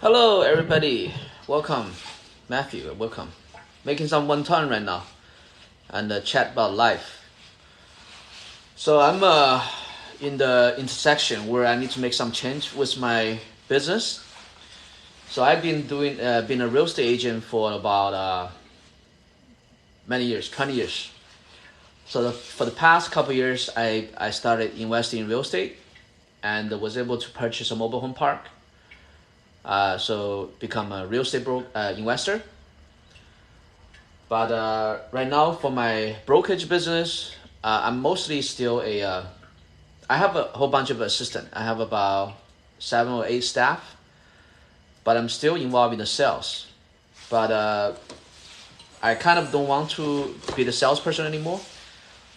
Hello, everybody. Welcome, Matthew. Welcome. Making some wonton right now and chat about life. So I'm in the intersection where I need to make some change with my business. So I've been a real estate agent for about many years, 20 years. So for the past couple years, I started investing in real estate and was able to purchase a mobile home park. So become a real estate investor. But right now for my brokerage business, I'm mostly still I have a whole bunch of assistants. I have about 7 or 8 staff, but I'm still involved in the sales. But I kind of don't want to be the salesperson anymore.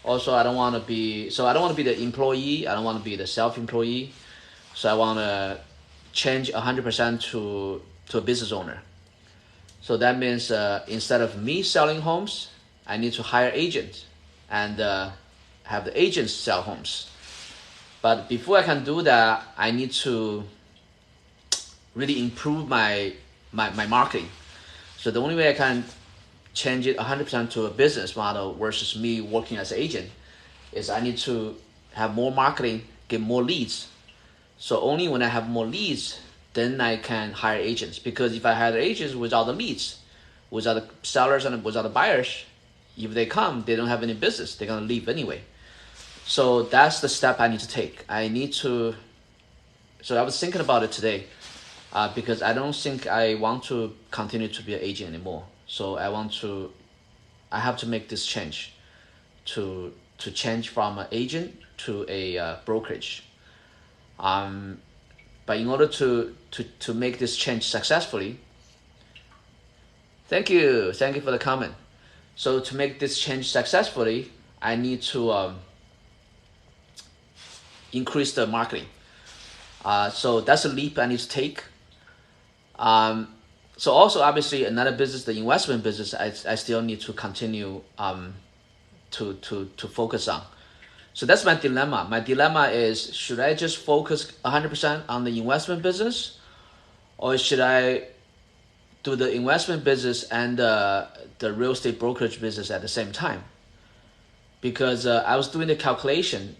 Also, I don't want to be the employee. I don't want to be the self-employee. So I want to change 100% to a business owner. So that means instead of me selling homes, I need to hire agents and have the agents sell homes. But before I can do that, I need to really improve my marketing. So the only way I can change it 100% to a business model versus me working as an agent is I need to have more marketing, get more leads. So only when I have more leads, then I can hire agents. Because if I hire agents without the leads, without the sellers and without the buyers, if they come, they don't have any business. They're gonna leave anyway. So that's the step I need to take. So I was thinking about it today because I don't think I want to continue to be an agent anymore. So I have to make this change to change from an agent to a brokerage. But in order to make this change successfully, thank you for the comment. So to make this change successfully, I need to increase the marketing. So that's a leap I need to take. So also obviously another business, the investment business, I still need to continue to focus on. So that's my dilemma. My dilemma is, should I just focus 100% on the investment business, or should I do the investment business and the real estate brokerage business at the same time? Because I was doing the calculation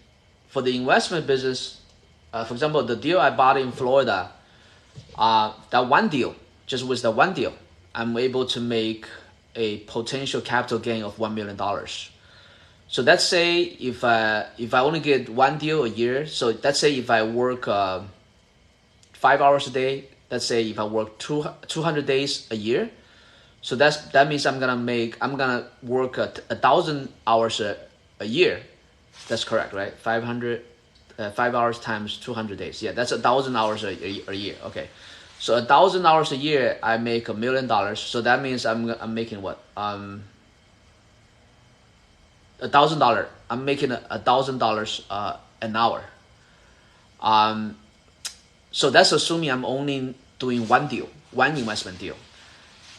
for the investment business. For example, the deal I bought in Florida, that one deal, just with the one deal, I'm able to make a potential capital gain of $1 million. So let's say if I only get one deal a year, so let's say if I work 5 hours a day, let's say if I work 200 days a year, so that means I'm gonna work 1,000 hours a year. That's correct, right? 5 hours times 200 days. Yeah, that's 1,000 hours a year. Okay, so 1,000 hours a year, I make $1 million. So that means I'm making what? $1,000. I'm making $1,000 an hour. So that's assuming I'm only doing one investment deal.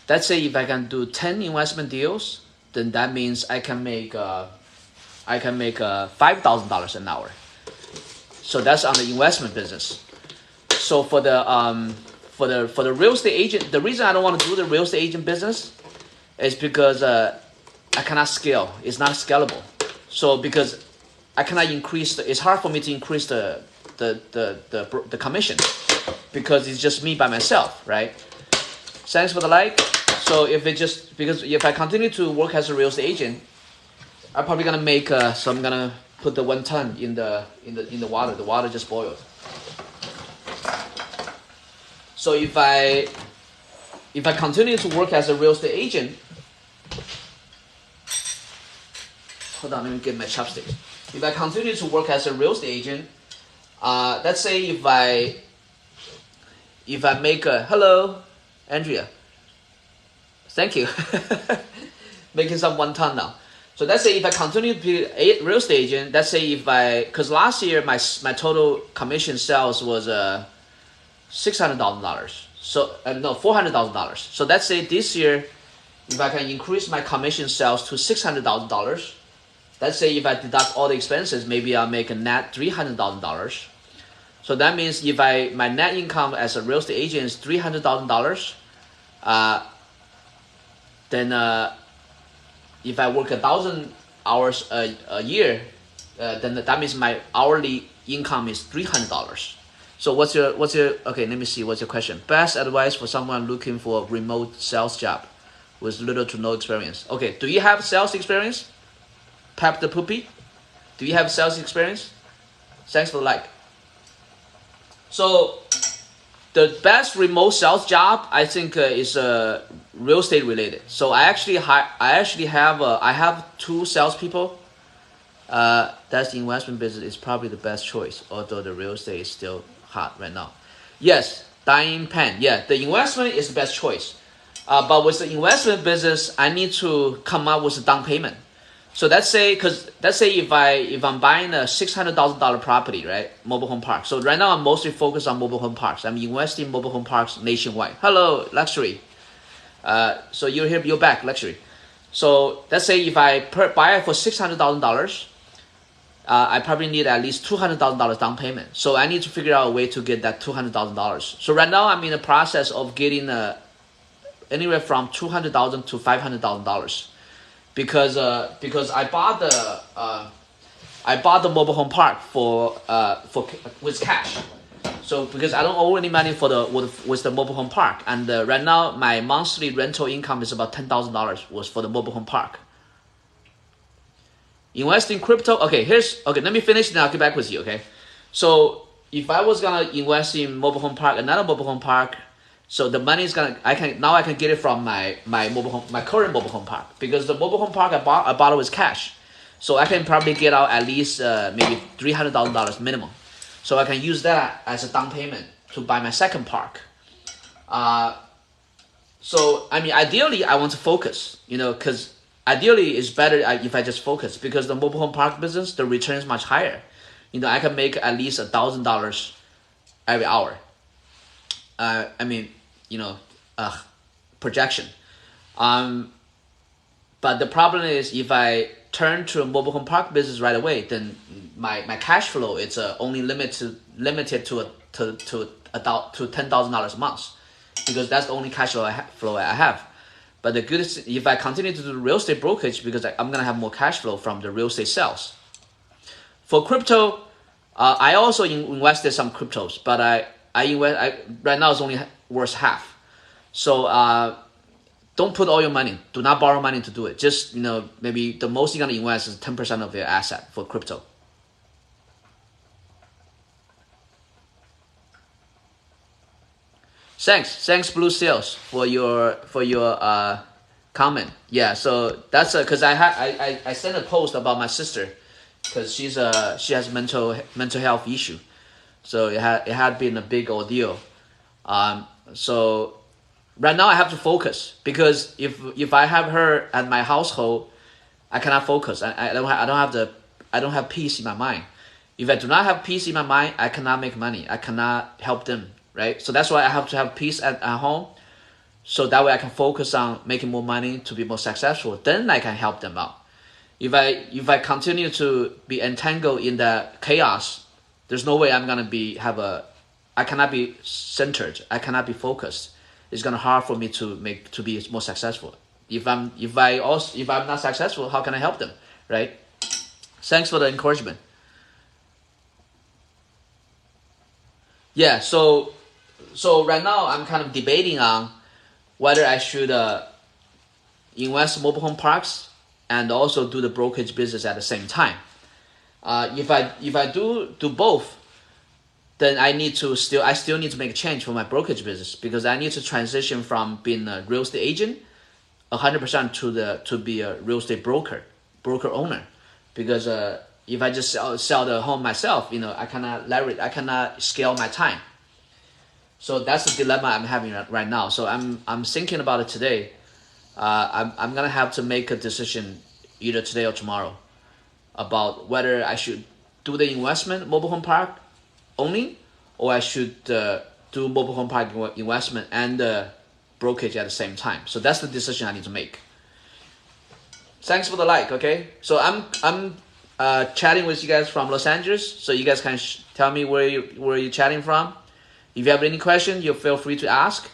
Let's say if I can do 10 investment deals, then that means I can make $5,000 an hour. So that's on the investment business. So for the real estate agent, the reason I don't want to do the real estate agent business is because I cannot scale. It's not scalable. So because I cannot increase, it's hard for me to increase the commission because it's just me by myself, right? Thanks for the like. So because if I continue to work as a real estate agent, I'm probably gonna make. So I'm gonna put the wonton in the water. The water just boiled. So if I continue to work as a real estate agent. Hold on, let me get my chopsticks. If I continue to work as a real estate agent, let's say if I make hello, Andrea. Thank you. Making some wonton now. So let's say if I continue to be a real estate agent, let's say because last year my total commission sales was $600,000. So no, $400,000. So let's say this year, if I can increase my commission sales to $600,000. Let's say if I deduct all the expenses, maybe I'll make a net $300,000. So that means if my net income as a real estate agent is $300,000, then if I work 1,000 hours a year, then that means my hourly income is $300. So what's your okay? Let me see. What's your question? Best advice for someone looking for a remote sales job with little to no experience. Okay, do you have sales experience? Pep the Poopy, do you have sales experience? Thanks for the like. So the best remote sales job I think is real estate related. So I have two salespeople. That's the investment business is probably the best choice, although the real estate is still hot right now. Yes, dying pen. Yeah, the investment is the best choice. But with the investment business, I need to come up with a down payment. So let's say if I'm buying a $600,000 property, right, mobile home park. So right now I'm mostly focused on mobile home parks. I'm investing in mobile home parks nationwide. Hello, luxury. So you're back, luxury. So let's say if I buy it for $600,000, I probably need at least $200,000 down payment. So I need to figure out a way to get that $200,000. So right now I'm in the process of getting anywhere from $200,000 to $500,000, because I bought the mobile home park for with cash. So because I don't owe any money with the mobile home park, and right now my monthly rental income is about $10,000 was for the mobile home park. Invest in crypto. Okay, let me finish and I'll get back with you. Okay, so if I was gonna invest in mobile home park, another mobile home park, so the money is I can get it from my current mobile home park, because the mobile home park I bought it with cash, so I can probably get out at least maybe $300,000 minimum, so I can use that as a down payment to buy my second park. So I mean, ideally I want to focus, because ideally it's better if I just focus, because the mobile home park business, the return is much higher. I can make at least $1,000 every hour. Projection. But the problem is, if I turn to a mobile home park business right away, then my cash flow it's only limited to $10,000 a month, because that's the only cash flow I have. But the good is, if I continue to do real estate brokerage, because I'm gonna have more cash flow from the real estate sales. For crypto, I also invested some cryptos, but right now it's only worth half. So don't put all your money. Do not borrow money to do it. Just maybe the most you're gonna invest is 10% of your asset for crypto. Thanks Blue Sales for your comment. Yeah, so that's because I sent a post about my sister, because she has mental health issue, so it had been a big ordeal. So right now I have to focus, because if I have her at my household, I cannot focus. I don't have peace in my mind. If I do not have peace in my mind, I cannot make money. I cannot help them, right? So that's why I have to have peace at home, so that way I can focus on making more money to be more successful. Then I can help them out. If I continue to be entangled in the chaos, there's no way I'm gonna I cannot be centered. I cannot be focused. It's gonna hard for me to be more successful. If I'm not successful, how can I help them, right? Thanks for the encouragement. Yeah, so right now I'm kind of debating on whether I should invest in mobile home parks and also do the brokerage business at the same time. If I do both, then I still need to make a change for my brokerage business, because I need to transition from being a real estate agent 100% to be a real estate broker owner, because if I just sell the home myself, I cannot scale my time. So that's the dilemma I'm having right now. So I'm thinking about it today. I'm gonna have to make a decision either today or tomorrow about whether I should do the investment mobile home park only, or I should do mobile home park investment and brokerage at the same time. So that's the decision I need to make. Thanks for the like. Okay, so I'm chatting with you guys from Los Angeles. So you guys can tell me where you chatting from. If you have any question, you feel free to ask.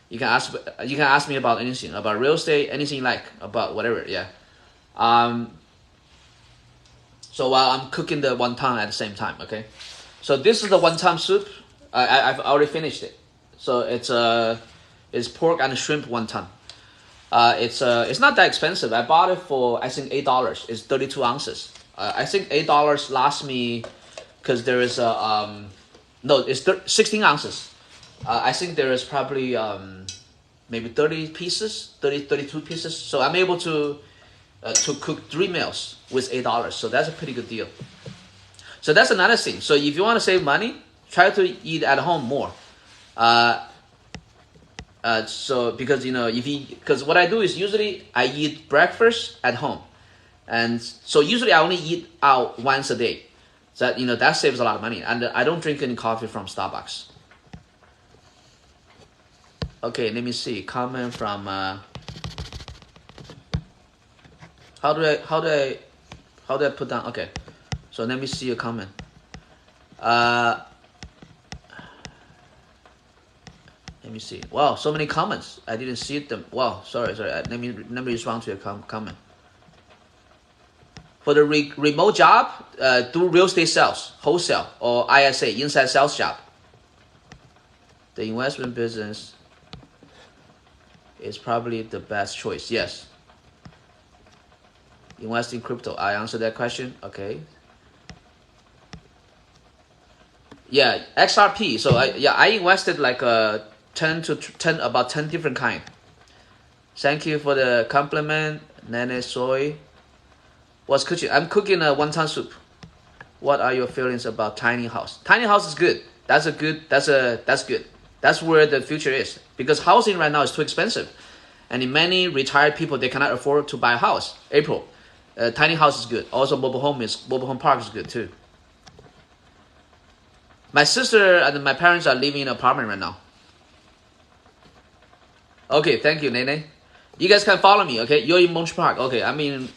You can ask me about anything, about real estate, anything you like, about whatever. Yeah. So while I'm cooking the wonton at the same time, okay. So this is the wonton soup. I've already finished it. So it's pork and shrimp wonton. It's not that expensive. I bought it for I think $8. It's 32 ounces. I think $8 lasts me because there is a no, it's 16 ounces. I think there is probably maybe 30 pieces, 32 pieces. So I'm able to cook 3 meals with $8. So that's a pretty good deal. So that's another thing. So if you want to save money, try to eat at home more. So because because what I do is usually I eat breakfast at home, and so usually I only eat out once a day. So that saves a lot of money, and I don't drink any coffee from Starbucks. Okay, let me see. Comment from how do I put down? Okay, so let me see your comment. Let me see. Wow, so many comments. I didn't see them. Wow, sorry. Let me respond to your comment. For the remote job, do real estate sales, wholesale, or ISA, inside sales job. The investment business is probably the best choice. Yes. Invest in crypto. I answered that question. Okay. Yeah, XRP. So I invested like about 10 different kind. Thank you for the compliment, Nene Soy. What's cooking? I'm cooking a wonton soup. What are your feelings about tiny house? Tiny house is good. That's good. That's where the future is, because housing right now is too expensive, and in many retired people they cannot afford to buy a house. April, tiny house is good. Also, mobile home park is good too. My sister and my parents are living in an apartment right now. Okay, thank you, Nene. You guys can follow me, okay? You're in Montreal Park. Okay, I'm in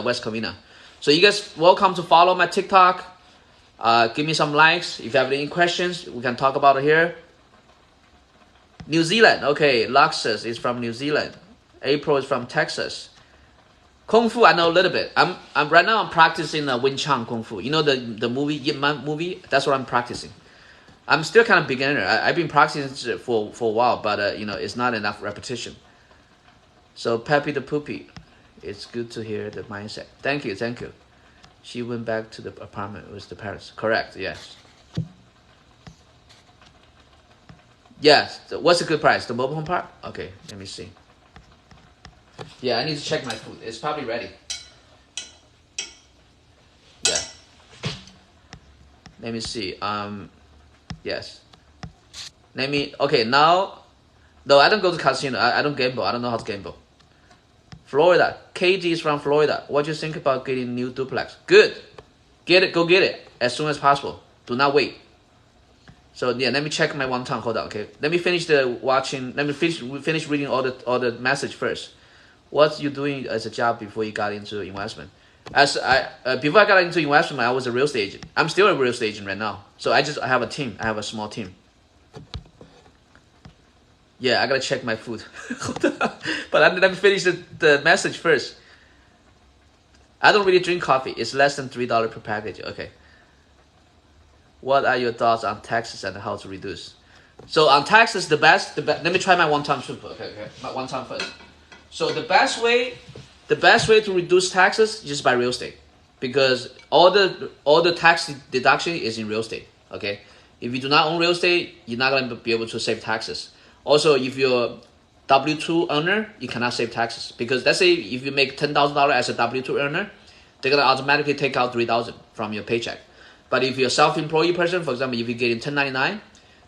West Covina. So you guys welcome to follow my TikTok. Give me some likes. If you have any questions, we can talk about it here. New Zealand. Okay, Luxus is from New Zealand. April is from Texas. Kung Fu, I know a little bit. I'm right now I'm practicing Wing Chun Kung Fu. You know the movie Yip Man movie? That's what I'm practicing. I'm still kind of beginner. I've been practicing for a while, but it's not enough repetition. So Peppy the Poopy, it's good to hear the mindset. Thank you. She went back to the apartment with the parents. Correct, yes. Yes, so what's a good price? The mobile home park? Okay, let me see. Yeah, I need to check my food. It's probably ready. Yeah. Let me see. Yes. Okay, now, no, I don't go to casino. I don't gamble. I don't know how to gamble. Florida. KG is from Florida. What do you think about getting new duplex? Good. Go get it as soon as possible. Do not wait. So yeah, let me check my wonton. Hold on, okay. Let me finish finish reading all the message first. What you doing as a job before you got into investment? Before I got into investment, I was a real estate agent. I'm still a real estate agent right now. So I have a team. I have a small team. Yeah, I gotta check my food. But let me finish the message first. I don't really drink coffee. It's less than $3 per package. Okay. What are your thoughts on taxes and how to reduce? So on taxes, let me try my wonton soup. Okay. My wonton first. So the best way to reduce taxes is just by real estate, because all the tax deduction is in real estate. Okay. If you do not own real estate, you're not gonna be able to save taxes. Also, if you're W-2 earner, you cannot save taxes, because let's say if you make $10,000 as a W-2 earner, they're gonna automatically take out $3,000 from your paycheck. But if you're a self-employed person, for example, if you're getting 1099,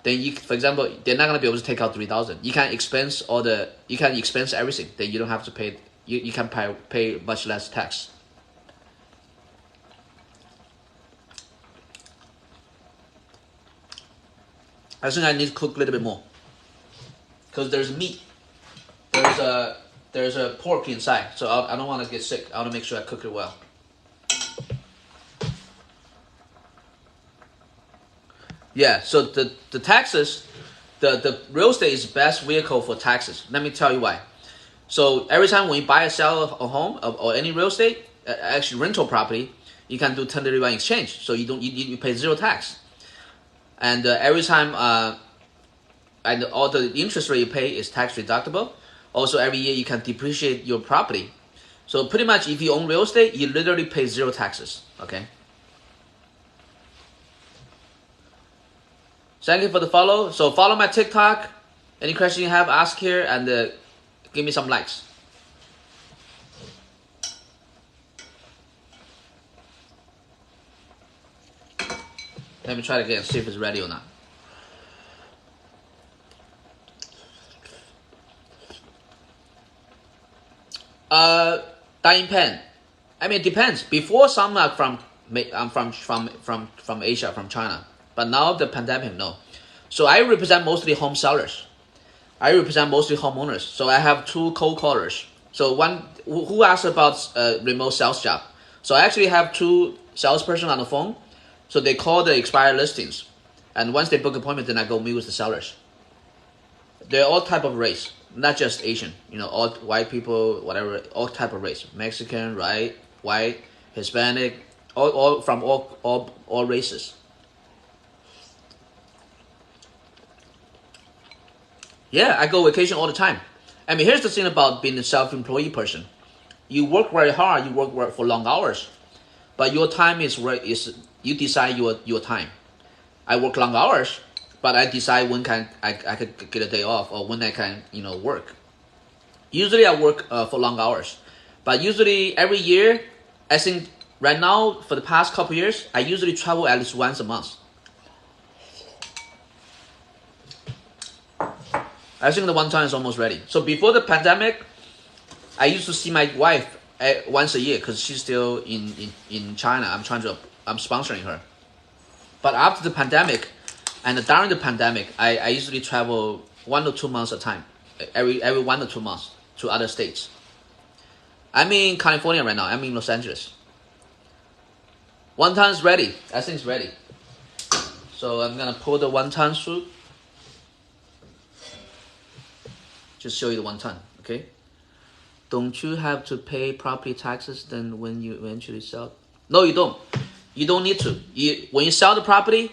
then for example, they're not gonna be able to take out $3,000. You can expense everything. Then you don't have to pay. You can pay much less tax. I think I need to cook a little bit more, because there's meat. There's a pork inside, so I don't want to get sick. I want to make sure I cook it well. Yeah, so the taxes, the real estate is the best vehicle for taxes. Let me tell you why. So every time when you buy or sell a home or any real estate, actually rental property, you can do 1031 exchange. So you pay zero tax. And every time and all the interest rate you pay is tax deductible. Also every year you can depreciate your property. So pretty much if you own real estate, you literally pay zero taxes. Okay. Thank you for the follow. So follow my TikTok. Any question you have, ask here and give me some likes. Let me try it again, see if it's ready or not. Dying pen. I mean, it depends. Before some are from Asia, from China, but now the pandemic, no. So I represent mostly home sellers. I represent mostly homeowners. So I have two cold callers. So one who asked about remote sales job. So I actually have two salesperson on the phone. So they call the expired listings, and once they book appointment, then I go meet with the sellers. They're all type of race, not just Asian. You know, all white people, whatever, all type of race. Mexican, right? White, Hispanic, all from all races. Yeah, I go vacation all the time. I mean, here's the thing about being a self-employed person. You work very hard, you work for long hours, but your time is you decide your time. I work long hours, but I decide when I could get a day off or when I can work. Usually I work for long hours, but usually every year, I think right now for the past couple years, I usually travel at least once a month. I think the Wanton is almost ready. So before the pandemic, I used to see my wife once a year because she's still in China. I'm sponsoring her. But after the pandemic, and during the pandemic, I usually travel 1 or 2 months at a time, every 1 or 2 months to other states. I'm in California right now. I'm in Los Angeles. Wanton is ready. I think it's ready. So I'm gonna pour the wanton soup. Just show you the wanton, okay? Don't you have to pay property taxes then when you eventually sell? No, you don't. You don't need to. When you sell the property,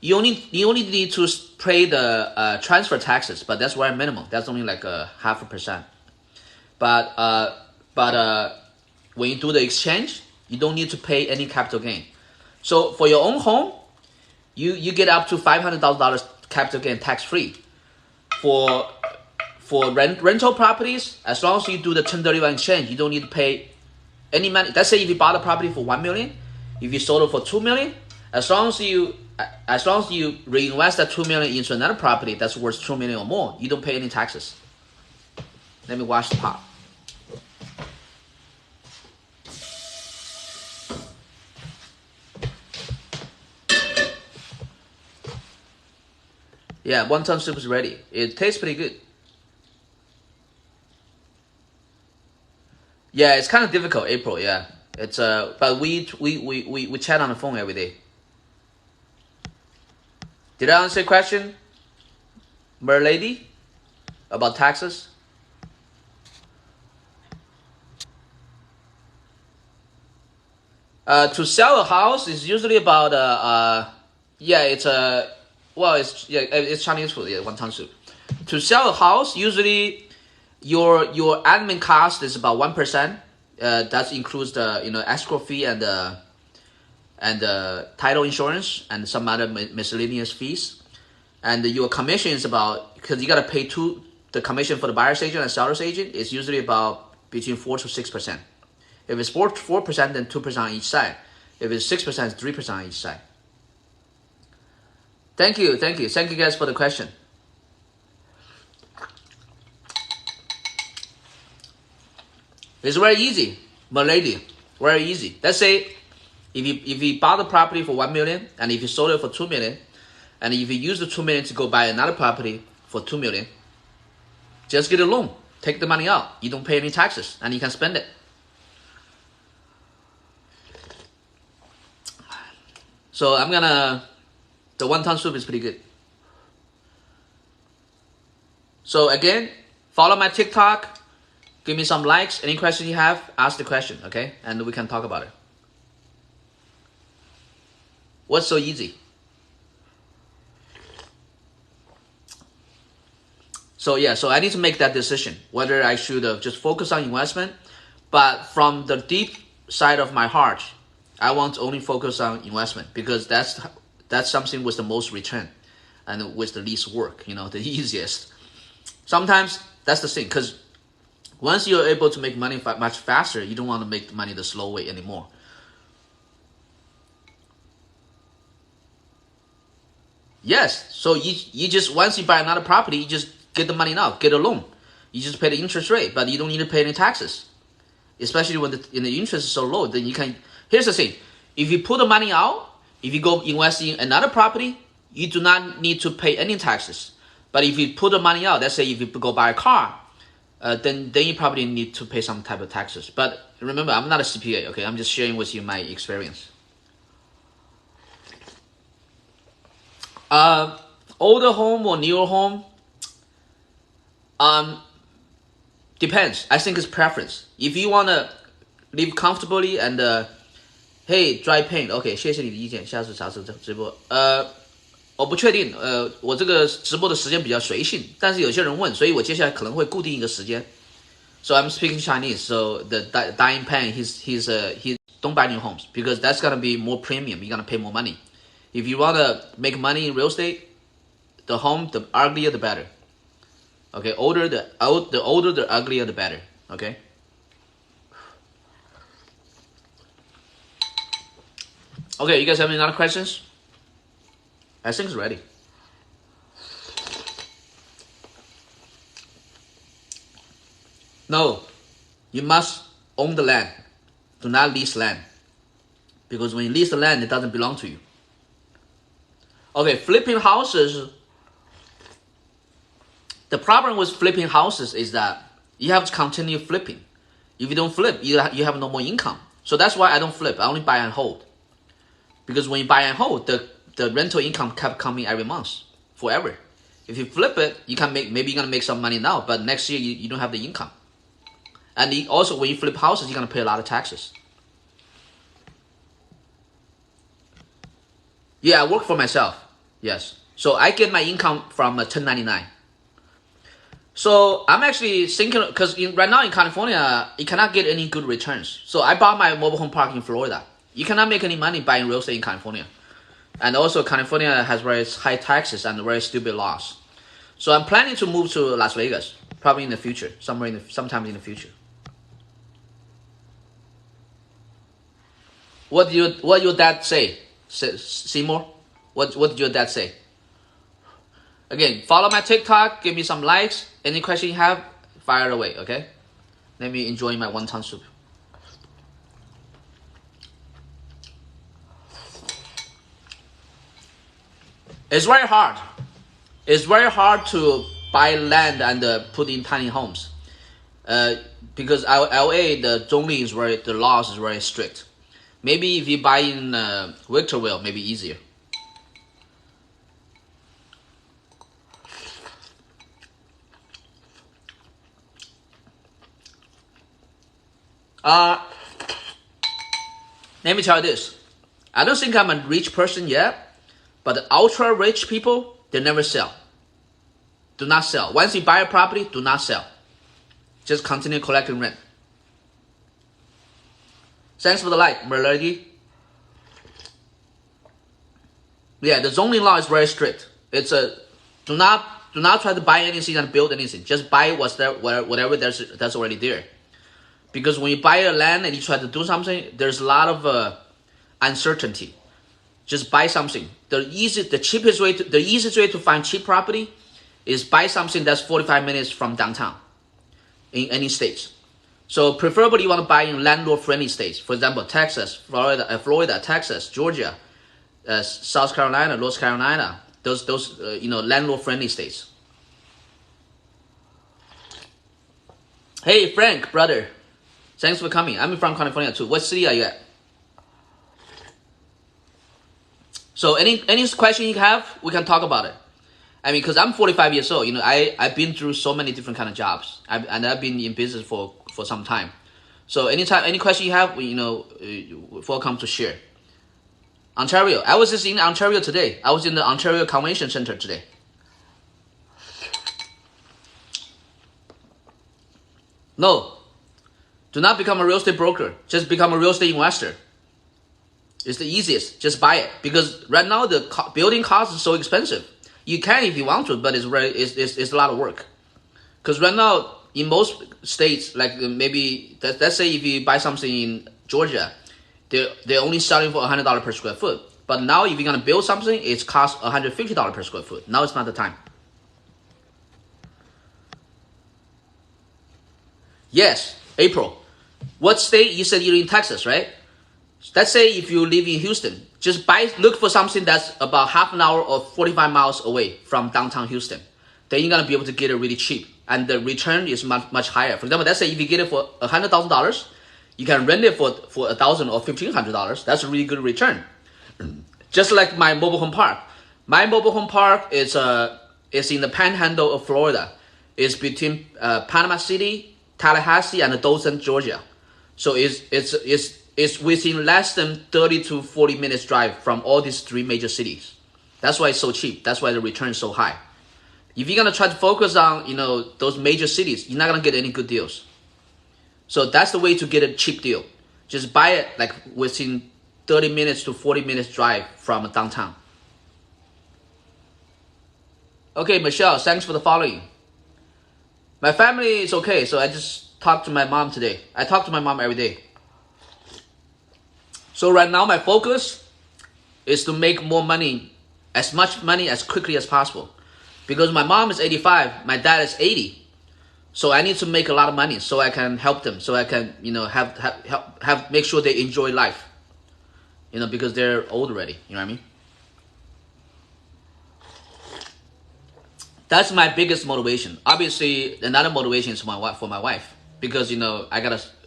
you only need to pay the transfer taxes, but that's very minimal. That's only like 0.5%. But when you do the exchange, you don't need to pay any capital gain. So for your own home, you get up to $500,000 capital gain tax free. For rental properties, as long as you do the 1031 exchange, you don't need to pay any money. Let's say if you bought a property for $1 million, if you sold it for $2 million, as long as you reinvest that $2 million into another property that's worth $2 million or more, you don't pay any taxes. Let me wash the pot. Yeah, wonton soup is ready. It tastes pretty good. Yeah, it's kind of difficult, April. Yeah, it's but we chat on the phone every day. Did I answer your question, Merlady, about taxes? To sell a house is usually about it's Chinese food. Yeah, wonton soup. To sell a house, usually your admin cost is about 1%. That includes the escrow fee and the title insurance and some other miscellaneous fees. And your commission is about, because you gotta pay the commission for the buyer's agent and seller's agent is usually about between 4 to 6%. If it's 4%, then 2% on each side. If it's 6%, it's 3% on each side. Thank you guys for the question. It's very easy, my lady. Very easy. Let's say if you bought the property for $1 million and if you sold it for $2 million, and if you use the $2 million to go buy another property for $2 million, just get a loan. Take the money out. You don't pay any taxes, and you can spend it. So I'm gonna The wonton soup is pretty good. So again, follow my TikTok. Give me some likes. Any question you have, ask the question, okay? And we can talk about it. What's so easy? So yeah, so I need to make that decision whether I should just focus on investment. But from the deep side of my heart, I want to only focus on investment because that's something with the most return and with the least work, the easiest. Sometimes that's the thing, because once you're able to make money much faster, you don't want to make money the slow way anymore. Yes, so you just, once you buy another property, you just get the money now, get a loan. You just pay the interest rate, but you don't need to pay any taxes. Especially when the interest is so low, then you can, here's the thing, if you put the money out, if you go invest in another property, you do not need to pay any taxes. But if you put the money out, let's say if you go buy a car, then you probably need to pay some type of taxes. But remember, I'm not a CPA, okay? I'm just sharing with you my experience. Older home or newer home, depends. I think it's preference. If you want to live comfortably and hey, dry paint, OK， 谢谢你的意见，下次查次直播。我不确定，我这个直播的时间比较随性，但是有些人问，所以我接下来可能会固定一个时间。So I'm speaking Chinese. So the dyeing paint, he don't buy new homes because that's gonna be more premium. You're gonna pay more money. If you wanna make money in real estate, the uglier the better. Okay, the older the uglier the better. Okay. Okay, you guys have any other questions? I think it's ready. No, you must own the land. Do not lease land. Because when you lease the land, it doesn't belong to you. Okay, flipping houses. The problem with flipping houses is that you have to continue flipping. If you don't flip, you have no more income. So that's why I don't flip. I only buy and hold. Because when you buy and hold, the rental income kept coming every month, forever. If you flip it, you can maybe you're gonna make some money now, but next year you don't have the income. And also when you flip houses, you're gonna pay a lot of taxes. Yeah, I work for myself. Yes, so I get my income from 1099. So I'm actually thinking, because right now in California, you cannot get any good returns. So I bought my mobile home park in Florida. You cannot make any money buying real estate in California. And also California has very high taxes and very stupid laws. So I'm planning to move to Las Vegas, probably in the future, sometime in the future. What your dad say? Seymour? What did your dad say? Again, follow my TikTok, give me some likes. Any question you have, fire away, okay? Let me enjoy my wonton soup. It's very hard. It's very hard to buy land and put in tiny homes. Because LA, the zoning is the laws is very strict. Maybe if you buy in Victorville, maybe easier. Let me tell you this. I don't think I'm a rich person yet, but the ultra rich people, they never sell. Do not sell. Once you buy a property, do not sell. Just continue collecting rent. Thanks for the like, my lady. Yeah, the zoning law is very strict. It's do not try to buy anything and build anything. Just buy what's there, whatever that's already there. Because when you buy a land and you try to do something, there's a lot of uncertainty. Just buy something. The easiest way to find cheap property is buy something that's 45 minutes from downtown in any states. So preferably you want to buy in landlord-friendly states. For example, Texas, Florida, Texas, Georgia, South Carolina, North Carolina. Those landlord-friendly states. Hey Frank, brother, thanks for coming. I'm from California too. What city are you at? So any question you have, we can talk about it. I mean, because I'm 45 years old, I've been through so many different kind of jobs, and I've been in business for some time. So anytime, any question you have, welcome to share. Ontario, I was just in Ontario today. I was in the Ontario Convention Center today. No, do not become a real estate broker. Just become a real estate investor. It's the easiest. Just buy it, because right now the building cost is so expensive. You can if you want to, but it's a lot of work. Because right now in most states, like maybe let's say if you buy something in Georgia, they're only selling for $100 per square foot. But now if you're gonna build something, it costs $150 per square foot. Now it's not the time. Yes, April. What state? You said you're in Texas, right? Let's say if you live in Houston, just look for something that's about half an hour or 45 miles away from downtown Houston. Then you're gonna be able to get it really cheap, and the return is much higher. For example, let's say if you get it for $100,000, you can rent it for $1,000 or $1,500. That's a really good return. Just like my mobile home park. My mobile home park is in the Panhandle of Florida. It's between Panama City, Tallahassee, and Dothan, Georgia. So it's within less than 30 to 40 minutes drive from all these three major cities. That's why it's so cheap. That's why the return is so high. If you're gonna try to focus on those major cities, you're not gonna get any good deals. So that's the way to get a cheap deal. Just buy it like within 30 minutes to 40 minutes drive from downtown. Okay, Michelle, thanks for the following. My family is okay, so I just talked to my mom today. I talk to my mom every day. So right now my focus is to make more money, as much money as quickly as possible. Because my mom is 85, my dad is 80. So I need to make a lot of money so I can help them, so I can, make sure they enjoy life. Because they're old already, you know what I mean? That's my biggest motivation. Obviously, another motivation is for my wife, because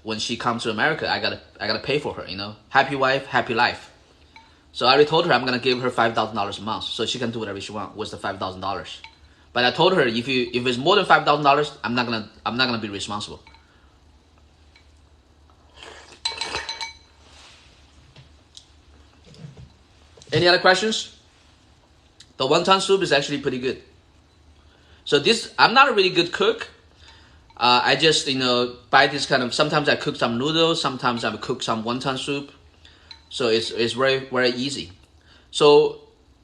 when she comes to America, I gotta pay for her. Happy wife, happy life. So I already told her I'm gonna give her $5,000 a month, so she can do whatever she wants with the $5,000. But I told her if it's more than $5,000, I'm not gonna be responsible. Any other questions? The wonton soup is actually pretty good. So I'm not a really good cook. I just, buy this kind of, sometimes I cook some noodles, sometimes I cook some wonton soup. So it's very, very easy. So,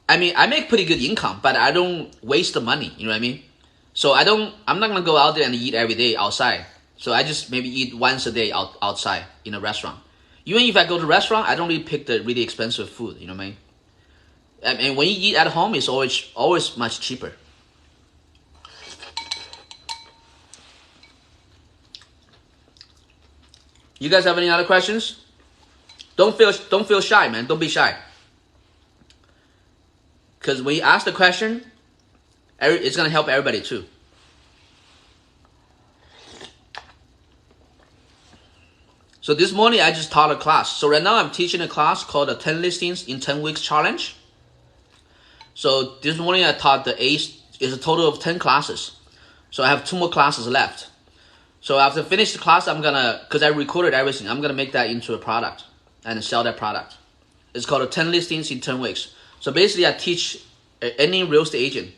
I mean, I make pretty good income, but I don't waste the money, you know what I mean? So I'm not going to go out there and eat every day outside. So I just maybe eat once a day outside in a restaurant. Even if I go to a restaurant, I don't really pick the really expensive food, you know what I mean? And when you eat at home, it's always much cheaper. You guys have any other questions? Don't feel shy, man. Don't be shy. Because when you ask the question, it's gonna help everybody too. So this morning I just taught a class. So right now I'm teaching a class called the 10 Listings in 10 Weeks Challenge. So this morning I taught is a total of 10 classes. So I have 2 more classes left. So after I finish the class, because I recorded everything, I'm gonna make that into a product and sell that product. It's called 10 Listings in 10 Weeks. So basically I teach any real estate agent,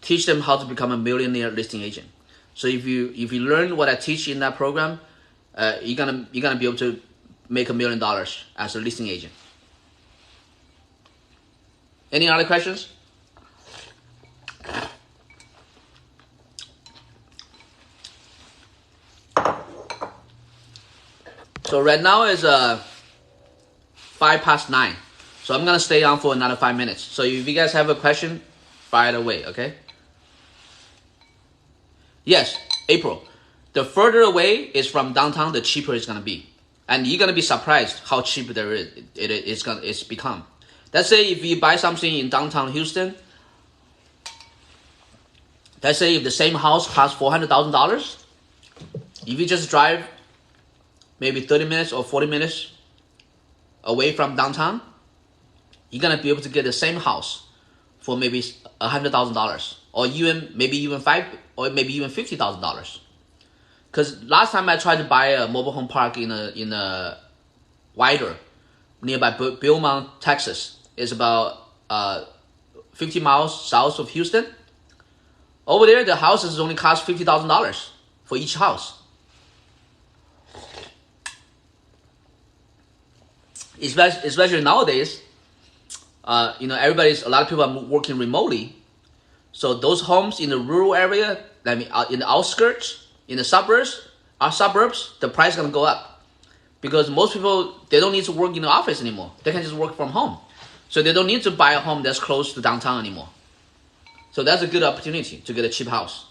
teach them how to become a millionaire listing agent. So if you learn what I teach in that program, you're gonna be able to make $1 million as a listing agent. Any other questions? So right now is 9:05. So I'm gonna stay on for another 5 minutes. So if you guys have a question, fire it away, okay? Yes, April. The further away is from downtown, the cheaper it's gonna be, and you're gonna be surprised how cheap it's become. Let's say if you buy something in downtown Houston, let's say if the same house costs $400,000, if you just drive maybe 30 minutes or 40 minutes away from downtown, you're gonna be able to get the same house for maybe $100,000, or maybe even $50,000. Because last time I tried to buy a mobile home park in a wider nearby Beaumont, Texas, is about 50 miles south of Houston. Over there, the houses only cost $50,000 for each house. Especially nowadays, a lot of people are working remotely. So those homes in the rural area, I mean, in the outskirts, in the suburbs, the price is gonna go up, because most people, they don't need to work in the office anymore. They can just work from home, so they don't need to buy a home that's close to downtown anymore. So that's a good opportunity to get a cheap house.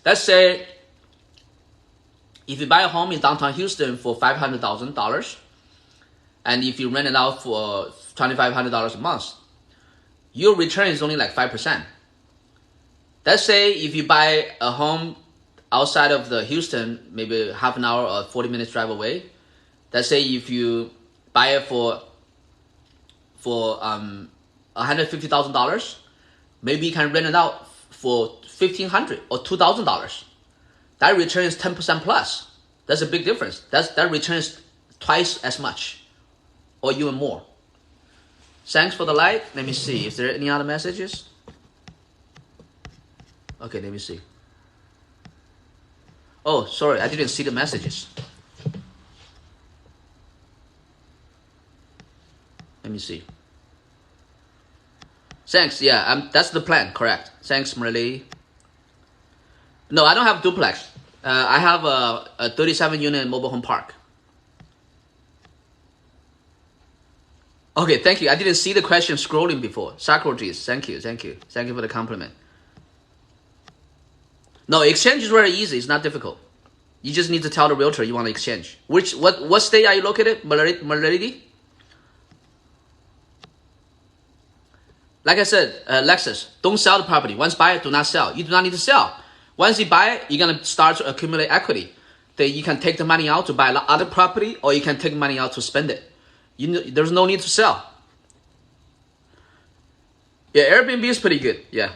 Let's say if you buy a home in downtown Houston for $500,000, and if you rent it out for $2,500 a month, your return is only like 5%. Let's say if you buy a home outside of the Houston, maybe half an hour or 40 minutes drive away. Let's say if you buy it for $150,000, maybe you can rent it out for $1,500 or $2,000. That return is 10% plus. That's a big difference. That return is twice as much, or even more. Thanks for the like. Let me see. Is there any other messages? Okay, let me see. Oh, sorry, I didn't see the messages. Let me see. Thanks. Yeah, that's the plan. Correct. Thanks, Marley. No, I don't have duplex. I have a 37-unit mobile home park. Okay, thank you. I didn't see the question scrolling before. Socrates, thank you for the compliment. No, exchange is very easy. It's not difficult. You just need to tell the realtor you want to exchange. What state are you located? Malady? Like I said, Lexus, don't sell the property. Once buy it, do not sell. You do not need to sell. Once you buy it, you're going to start to accumulate equity. Then you can take the money out to buy other property, or you can take money out to spend it. There's no need to sell. Yeah, Airbnb is pretty good. Yeah.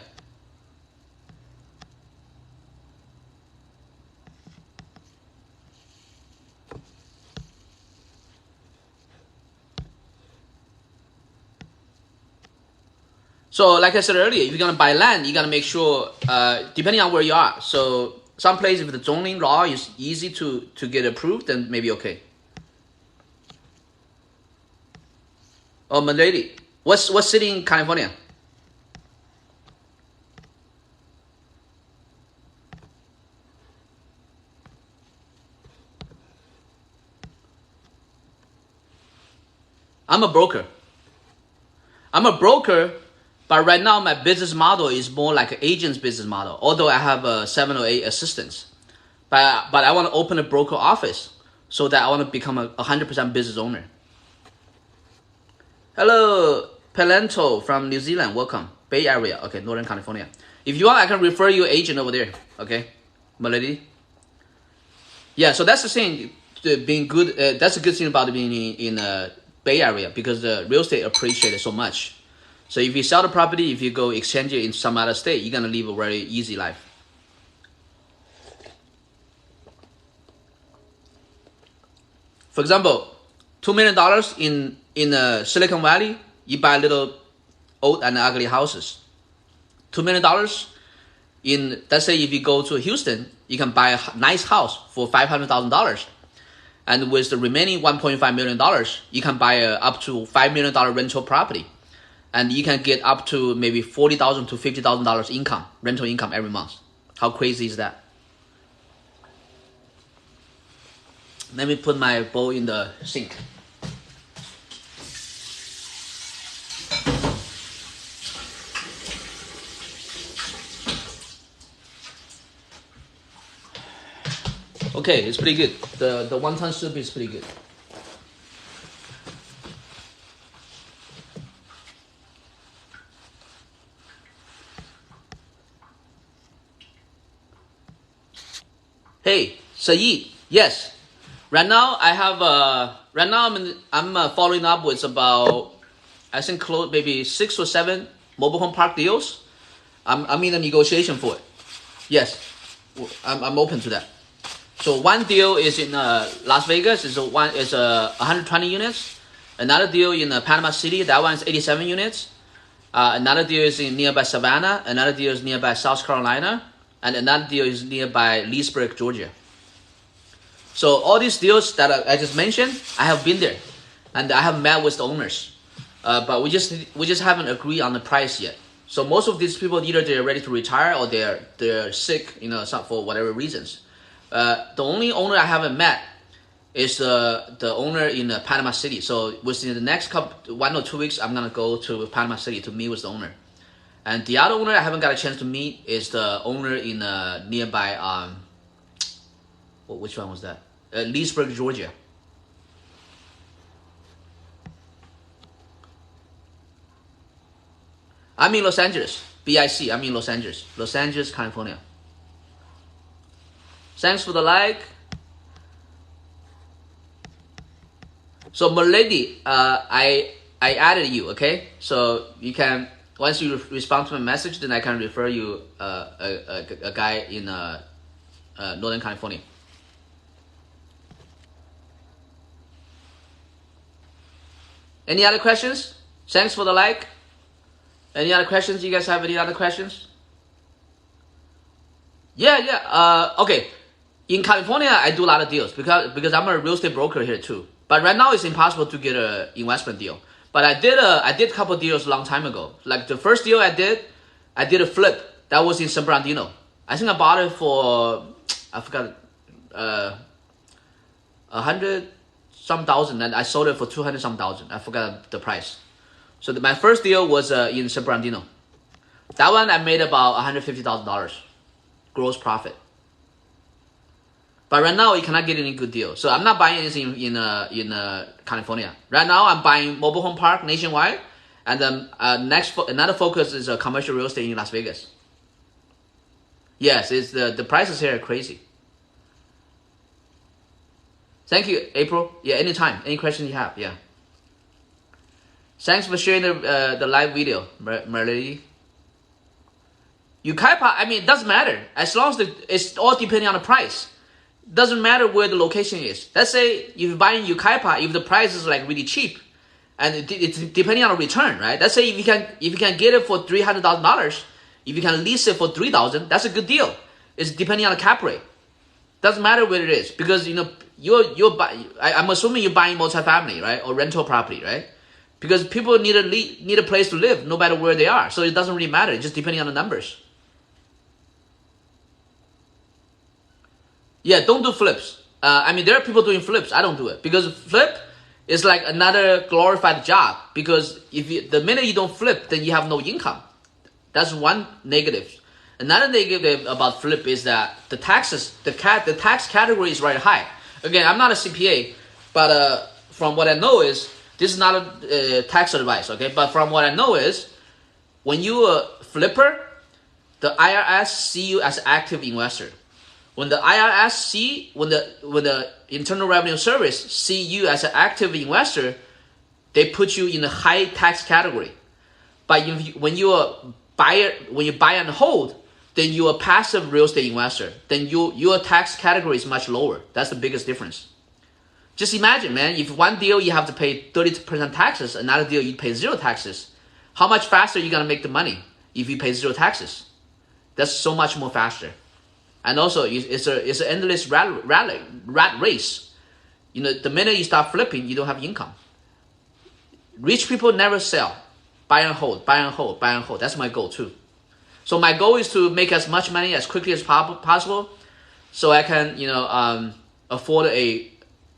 So like I said earlier, if you're going to buy land, you got to make sure, depending on where you are. So some place, if the zoning law is easy to get approved, then maybe okay. Oh, my lady, what city in California? I'm a broker, but right now my business model is more like an agent's business model. Although I have 7 or 8 assistants, but I want to open a broker office so that I want to become a 100% business owner. Hello, Pelento from New Zealand. Welcome. Bay Area. Okay, Northern California. If you want, I can refer you an agent over there. Okay, Melody. Yeah, so that's the thing. Being good. That's a good thing about being in Bay Area, because the real estate appreciated so much. So if you sell the property, if you go exchange it in some other state, you're gonna live a very easy life. For example, $2 million in Silicon Valley, you buy little old and ugly houses. $2 million in, let's say if you go to Houston, you can buy a nice house for $500,000. And with the remaining $1.5 million, you can buy up to $5 million rental property. And you can get up to maybe $40,000 to $50,000 income, rental income every month. How crazy is that? Let me put my bowl in the sink. Okay, it's pretty good. The wonton soup is pretty good. Hey, Saeed, yes. Right now, I have right now I'm following up with about, I think, close maybe 6 or 7 mobile home park deals. I'm in a negotiation for it. Yes, I'm open to that. So one deal is in Las Vegas. Is 120 units. Another deal in Panama City. That one is 87 units. Another deal is in nearby Savannah. Another deal is nearby South Carolina, and another deal is nearby Leesburg, Georgia. So all these deals that I just mentioned, I have been there, and I have met with the owners, but we just haven't agreed on the price yet. So most of these people, either they're ready to retire or they're sick, for whatever reasons. The only owner I haven't met is the owner in Panama City. So within the next 1 or 2 weeks, I'm gonna go to Panama City to meet with the owner. And the other owner I haven't got a chance to meet is the owner in nearby which one was that? Leesburg, Georgia. I'm in Los Angeles. BIC. I'm in Los Angeles, California. Thanks for the like. So Milady, I added you. Okay, so you can, once you respond to my message, then I can refer you a guy in Northern California. Any other questions? Thanks for the like. Any other questions? You guys have any other questions? Yeah. Okay. In California, I do a lot of deals because I'm a real estate broker here too. But right now, it's impossible to get an investment deal. But I did a couple deals a long time ago. Like the first deal I did a flip. That was in San Bernardino. I think I bought it for, I forgot, 100 some thousand, and I sold it for 200 some thousand. I forgot the price. So my first deal was in San Bernardino. That one I made about $150,000 gross profit. But right now, you cannot get any good deal. So I'm not buying anything in California. Right now, I'm buying mobile home park nationwide, and then another focus is commercial real estate in Las Vegas. Yes, it's the prices here are crazy. Thank you, April. Yeah, anytime. Any questions you have, yeah. Thanks for sharing the live video, Merlady. Yucaipa, I mean, it doesn't matter. As long as it's all depending on the price. Doesn't matter where the location is. Let's say if you're buying Yucaipa, if the price is like really cheap, and it's depending on the return, right? Let's say if you can get it for $300,000, if you can lease it for $3,000, that's a good deal. It's depending on the cap rate. Doesn't matter where it is, because I'm assuming you're buying multifamily, right, or rental property, right? Because people need a place to live, no matter where they are. So it doesn't really matter. It's just depending on the numbers. Yeah, don't do flips. I mean, there are people doing flips. I don't do it because flip is like another glorified job. Because the minute you don't flip, then you have no income. That's one negative. Another negative about flip is that the taxes, the tax category is very high. Again, I'm not a CPA, but from what I know is, this is not a tax advice, okay? But from what I know is, when you a flipper, the IRS see you as an active investor. When the IRS when the Internal Revenue Service see you as an active investor, they put you in a high tax category. But when you buy and hold, then you're a passive real estate investor. Then your tax category is much lower. That's the biggest difference. Just imagine, man, if one deal you have to pay 30% taxes, another deal you pay 0 taxes. How much faster are you gonna make the money if you pay 0 taxes? That's so much more faster. And also, it's an endless rat race. The minute you start flipping, you don't have income. Rich people never sell. Buy and hold, buy and hold, buy and hold. That's my goal too. So my goal is to make as much money as quickly as possible, so I can afford a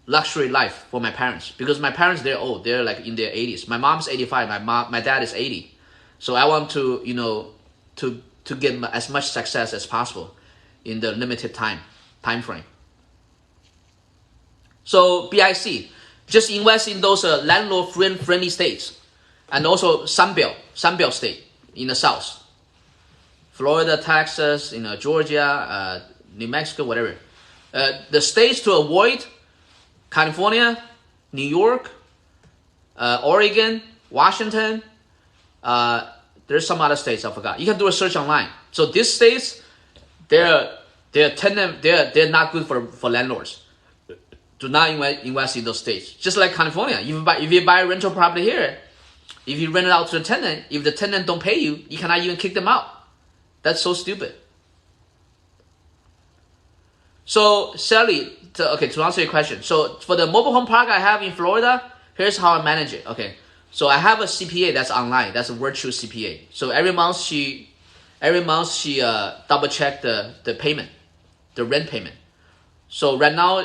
luxury life for my parents. Because my parents, they're old. They're like in their 80s. My mom's 85. My dad is 80. So I want to to get as much success as possible in the limited time frame. So BIC, just invest in those landlord friendly states, and also Sunbelt state in the south, Florida, Texas, Georgia, New Mexico, whatever. The states to avoid California, New York, Oregon, Washington. There's some other states I forgot. You can do a search online. So these states, they're not good for landlords. Do not invest in those states. Just like California, if you buy a rental property here, if you rent it out to the tenant, if the tenant don't pay you, you cannot even kick them out. That's so stupid. So Sally, to answer your question, so for the mobile home park I have in Florida, here's how I manage it. Okay, so I have a CPA that's online. That's a virtual CPA. So every month she double check the payment, the rent payment. So right now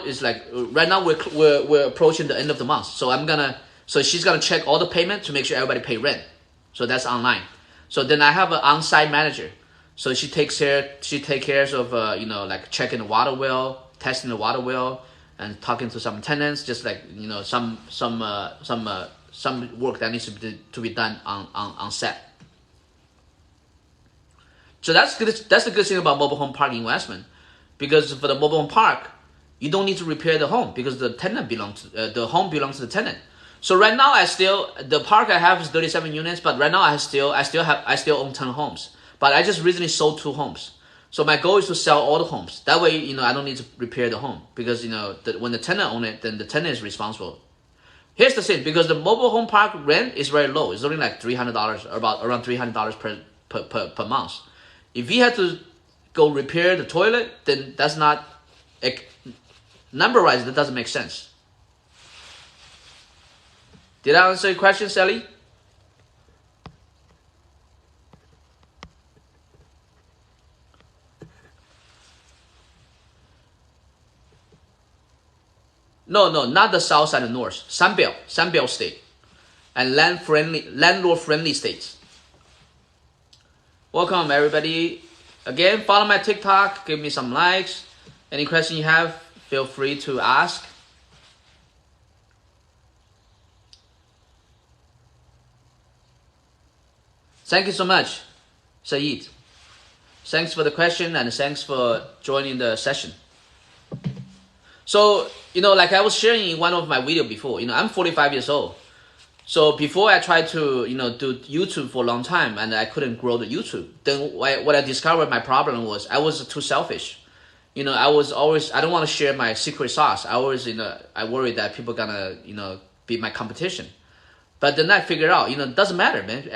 we're approaching the end of the month. So she's gonna check all the payment to make sure everybody pay rent. So that's online. So then I have an on-site manager. So she takes care of like checking the water well, testing the water well, and talking to some tenants, just like some work that needs to be done on set. So that's good. That's the good thing about mobile home park investment, because for the mobile home park, you don't need to repair the home because the home belongs to the tenant. So right now the park I have is 37 units, but right now I still own 10 homes. But I just recently sold 2 homes. So my goal is to sell all the homes. That way, I don't need to repair the home, because when the tenant owns it, then the tenant is responsible. Here's the thing, because the mobile home park rent is very low. It's only like $300, around $300 per month. If you had to go repair the toilet, then that's not, number-wise, that doesn't make sense. Did I answer your question, Sally? No, not the south and the north. Sunbelt state, and landlord-friendly states. Welcome everybody. Again, follow my TikTok. Give me some likes. Any question you have, feel free to ask. Thank you so much, Saeed. Thanks for the question and thanks for joining the session. So, like I was sharing in one of my videos before, I'm 45 years old. So before I tried to, do YouTube for a long time and I couldn't grow the YouTube, then what I discovered my problem was I was too selfish. I don't want to share my secret sauce. I worried that people gonna, be my competition. But then I figured out, it doesn't matter, man.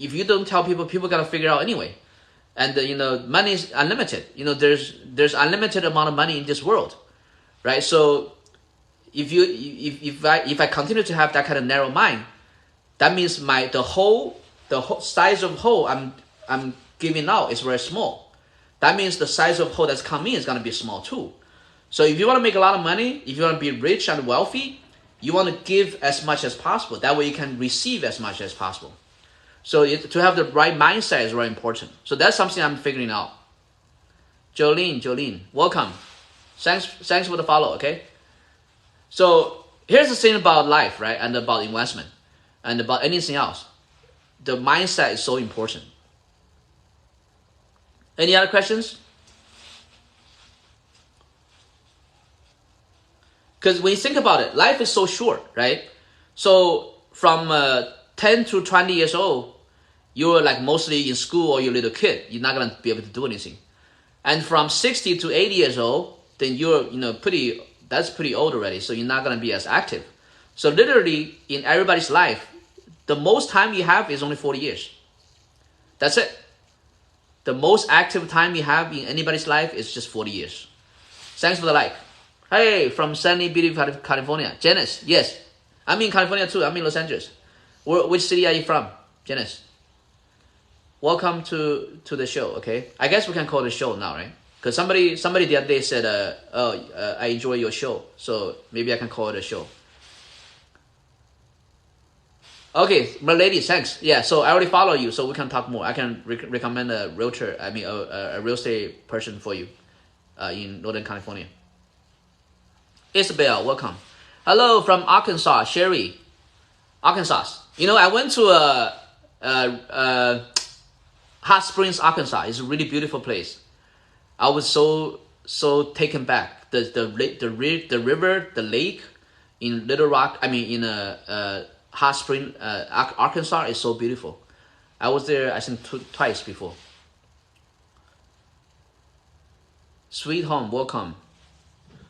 If you don't tell people, people gonna figure out anyway. And, money is unlimited. There's unlimited amount of money in this world. Right, so if I continue to have that kind of narrow mind, that means the whole size of hole I'm giving out is very small. That means the size of hole that's coming is gonna be small too. So if you want to make a lot of money, if you want to be rich and wealthy, you want to give as much as possible. That way you can receive as much as possible. So to have the right mindset is very important. So that's something I'm figuring out. Jolene, welcome. Thanks for the follow, okay? So here's the thing about life, right? And about investment and about anything else. The mindset is so important. Any other questions? Because when you think about it, life is so short, right? So from 10 to 20 years old, you're like mostly in school or you're a little kid. You're not going to be able to do anything. And from 60 to 80 years old, then you're, that's pretty old already, so you're not going to be as active. So literally, in everybody's life, the most time you have is only 40 years. That's it. The most active time you have in anybody's life is just 40 years. Thanks for the like. Hey, from sunny, beautiful California. Janice, yes. I'm in California too. I'm in Los Angeles. Which city are you from, Janice? Welcome to the show, okay? I guess we can call it a show now, right? Because somebody the other day said, I enjoy your show. So maybe I can call it a show. Okay, my lady, thanks. Yeah, so I already follow you, so we can talk more. I can recommend a realtor, a real estate person for you in Northern California. Isabel, welcome. Hello from Arkansas, Sherry. Arkansas. I went to Hot Springs, Arkansas. It's a really beautiful place. I was so so taken back. The river, the lake in Little Rock. I mean, in Hot Spring, Arkansas, is so beautiful. I was there, I think, twice before. Sweet home, welcome.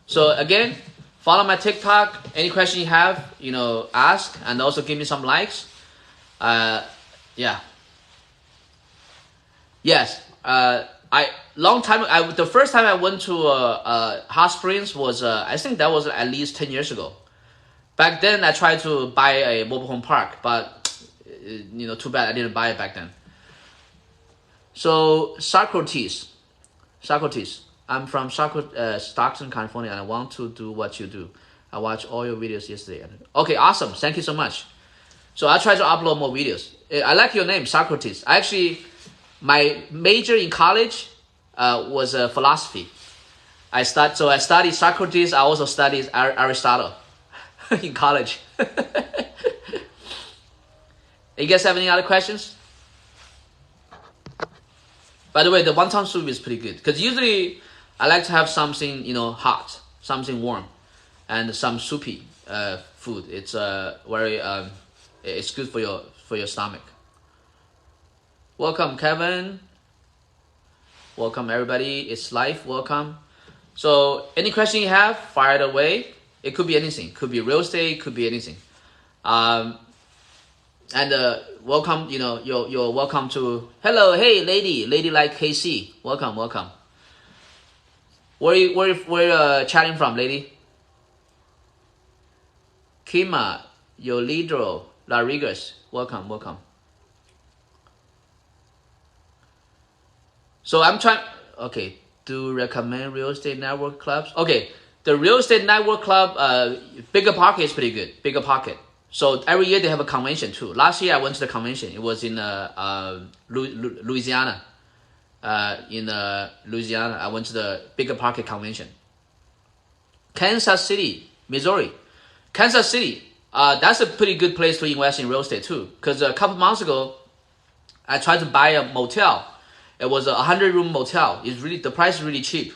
So again, follow my TikTok. Any question you have, ask, and also give me some likes. Yeah. Yes. The first time I went to Hot Springs was I think that was at least 10 years ago. Back then I tried to buy a mobile home park, but too bad I didn't buy it back then. So Socrates, I'm from Stockton, California, and I want to do what you do. I watched all your videos yesterday. Okay, awesome. Thank you so much. So I try to upload more videos. I like your name, Socrates. My major in college was philosophy. I studied Socrates. I also studied Aristotle in college. You guys have any other questions? By the way, the wonton soup is pretty good because usually I like to have something hot, something warm, and some soupy food. It's it's good for your stomach. Welcome, Kevin. Welcome, everybody. It's live. Welcome. So, any question you have, fire it away. It could be anything. It could be real estate. It could be anything. Welcome. You're welcome to. Hello, hey, lady like KC. Welcome. Where you chatting from, lady? Kima, Yolidro, Rodriguez. Welcome. So I'm trying. Okay, do recommend real estate network clubs? Okay, the real estate network club, Bigger Pocket is pretty good. Bigger Pocket. So every year they have a convention too. Last year I went to the convention. It was in Louisiana. Louisiana, I went to the Bigger Pocket convention. Kansas City, Missouri. Kansas City. That's a pretty good place to invest in real estate too. Because a couple months ago, I tried to buy a motel. It was a 100-room motel. The price is really cheap.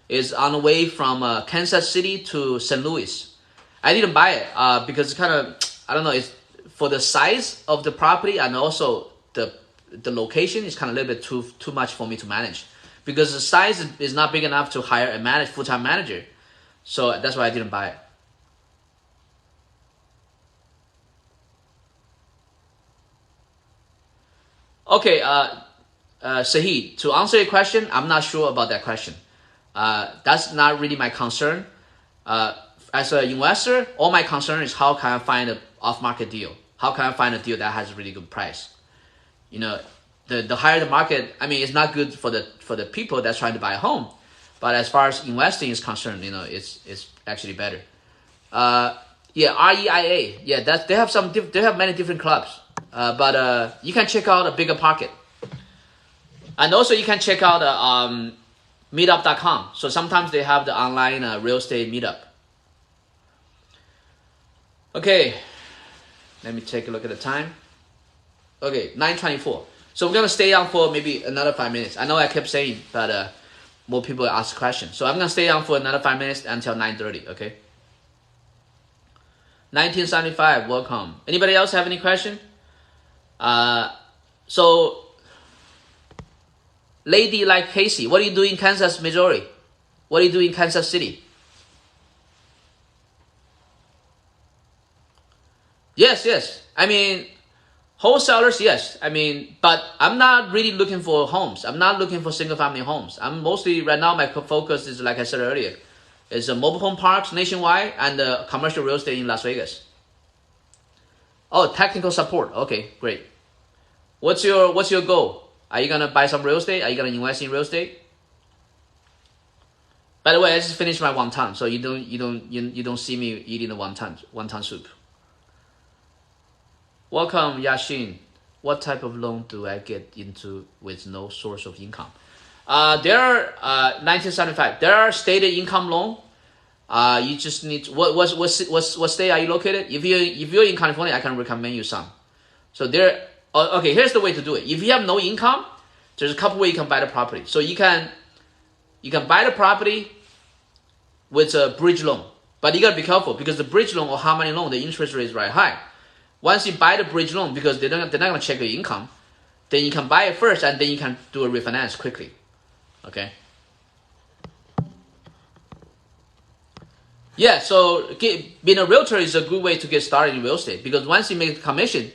It's on the way from Kansas City to St. Louis. I didn't buy it because it's kind of, I don't know, it's for the size of the property and also the location is kind of a little bit too much for me to manage because the size is not big enough to hire a full-time manager. So that's why I didn't buy it. Okay, Sahid, to answer your question, I'm not sure about that question. That's not really my concern. As an investor, all my concern is how can I find an off-market deal? How can I find a deal that has a really good price? The higher the market, I mean, it's not good for the people that's trying to buy a home. But as far as investing is concerned, it's actually better. REIA, they have many different clubs. But you can check out a Bigger Pocket. And also you can check out meetup.com. So sometimes they have the online real estate meetup. Okay, let me take a look at the time. Okay, 9:24. So we're going to stay on for maybe another 5 minutes. I know I kept saying, but more people ask questions. So I'm going to stay on for another 5 minutes until 9:30, okay? 1975, welcome. Anybody else have any question? So, lady like Casey, what do you do in Kansas, Missouri? What do you do in Kansas City? Yes. I mean, wholesalers, yes. I mean, but I'm not really looking for homes. I'm not looking for single-family homes. I'm mostly, right now, my focus is, like I said earlier, is mobile home parks nationwide and commercial real estate in Las Vegas. Oh, technical support. Okay, great. What's your goal? Are you gonna buy some real estate? Are you gonna invest in real estate? By the way, I just finished my wonton, so you don't see me eating the wonton soup. Welcome, Yashin. What type of loan do I get into with no source of income? There are 1975. There are stated income loan. You just need to, what state are you located? If you're in California, I can recommend you some. So okay, here's the way to do it. If you have no income, there's a couple ways you can buy the property. So you can You can buy the property with a bridge loan. But you gotta be careful because the bridge loan or how many loan, the interest rate is very high. Once you buy the bridge loan, because they're not gonna check your income, then you can buy it first and then you can do a refinance quickly. Okay. Yeah, so being a realtor is a good way to get started in real estate because once you make a commission,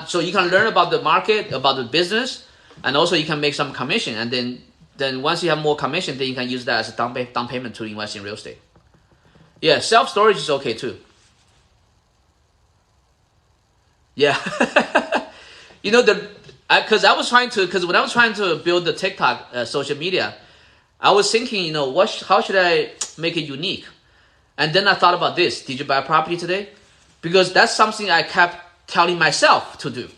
so you can learn about the market, about the business, and also you can make some commission. And then once you have more commission, then you can use that as a down payment to invest in real estate. Yeah, self-storage is okay too. Yeah. You know, because when I was trying to build the TikTok social media, I was thinking, you know, how should I make it unique? And then I thought about this. Did you buy a property today? Because that's something I kept telling myself to do.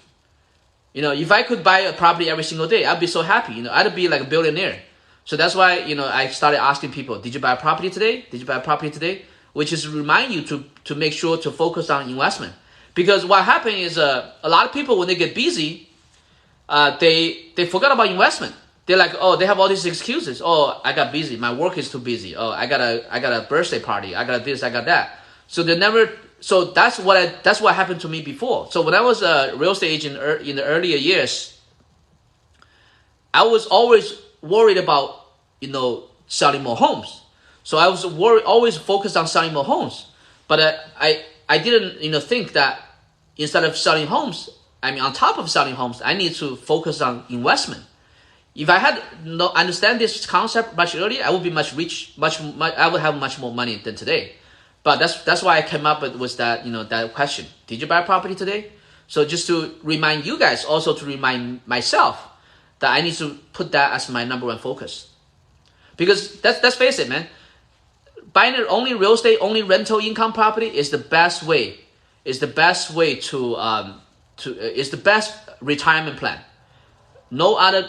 You know, if I could buy a property every single day, I'd be so happy. You know, I'd be like a billionaire. So that's why, you know, I started asking people, did you buy a property today? Did you buy a property today? Which is remind you to make sure to focus on investment. Because what happened is a lot of people, when they get busy, they forgot about investment. They're like, oh, they have all these excuses. Oh, I got busy. My work is too busy. Oh, I got a birthday party. I got this. I got that. So they never. So that's what happened to me before. So when I was a real estate agent in the earlier years, I was always worried about, you know, selling more homes. So I was always focused on selling more homes. But I didn't, you know, think that instead of selling homes, I mean, on top of selling homes, I need to focus on investment. If I had understand this concept much earlier, I would be much rich, I would have much more money than today. But that's why I came up with that, you know, that question. Did you buy a property today? So just to remind you guys, also to remind myself that I need to put that as my number one focus. Because let's face it, man. Buying only real estate, only rental income property is the best way. Is the best way is the best retirement plan. No other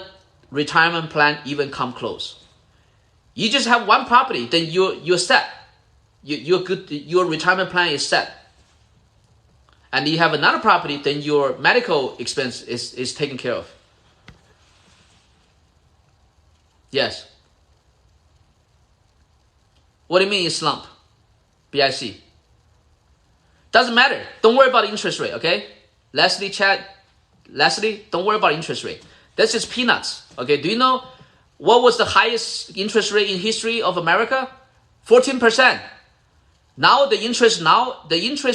retirement plan even come close. You just have one property, then you're set. You're good. Your retirement plan is set. And you have another property, then your medical expense is taken care of. Yes. What do you mean you slump? BIC. Doesn't matter. Don't worry about the interest rate, okay? Leslie, don't worry about interest rate. That's just peanuts, okay? Do you know what was the highest interest rate in history of America? 14%. Now the interest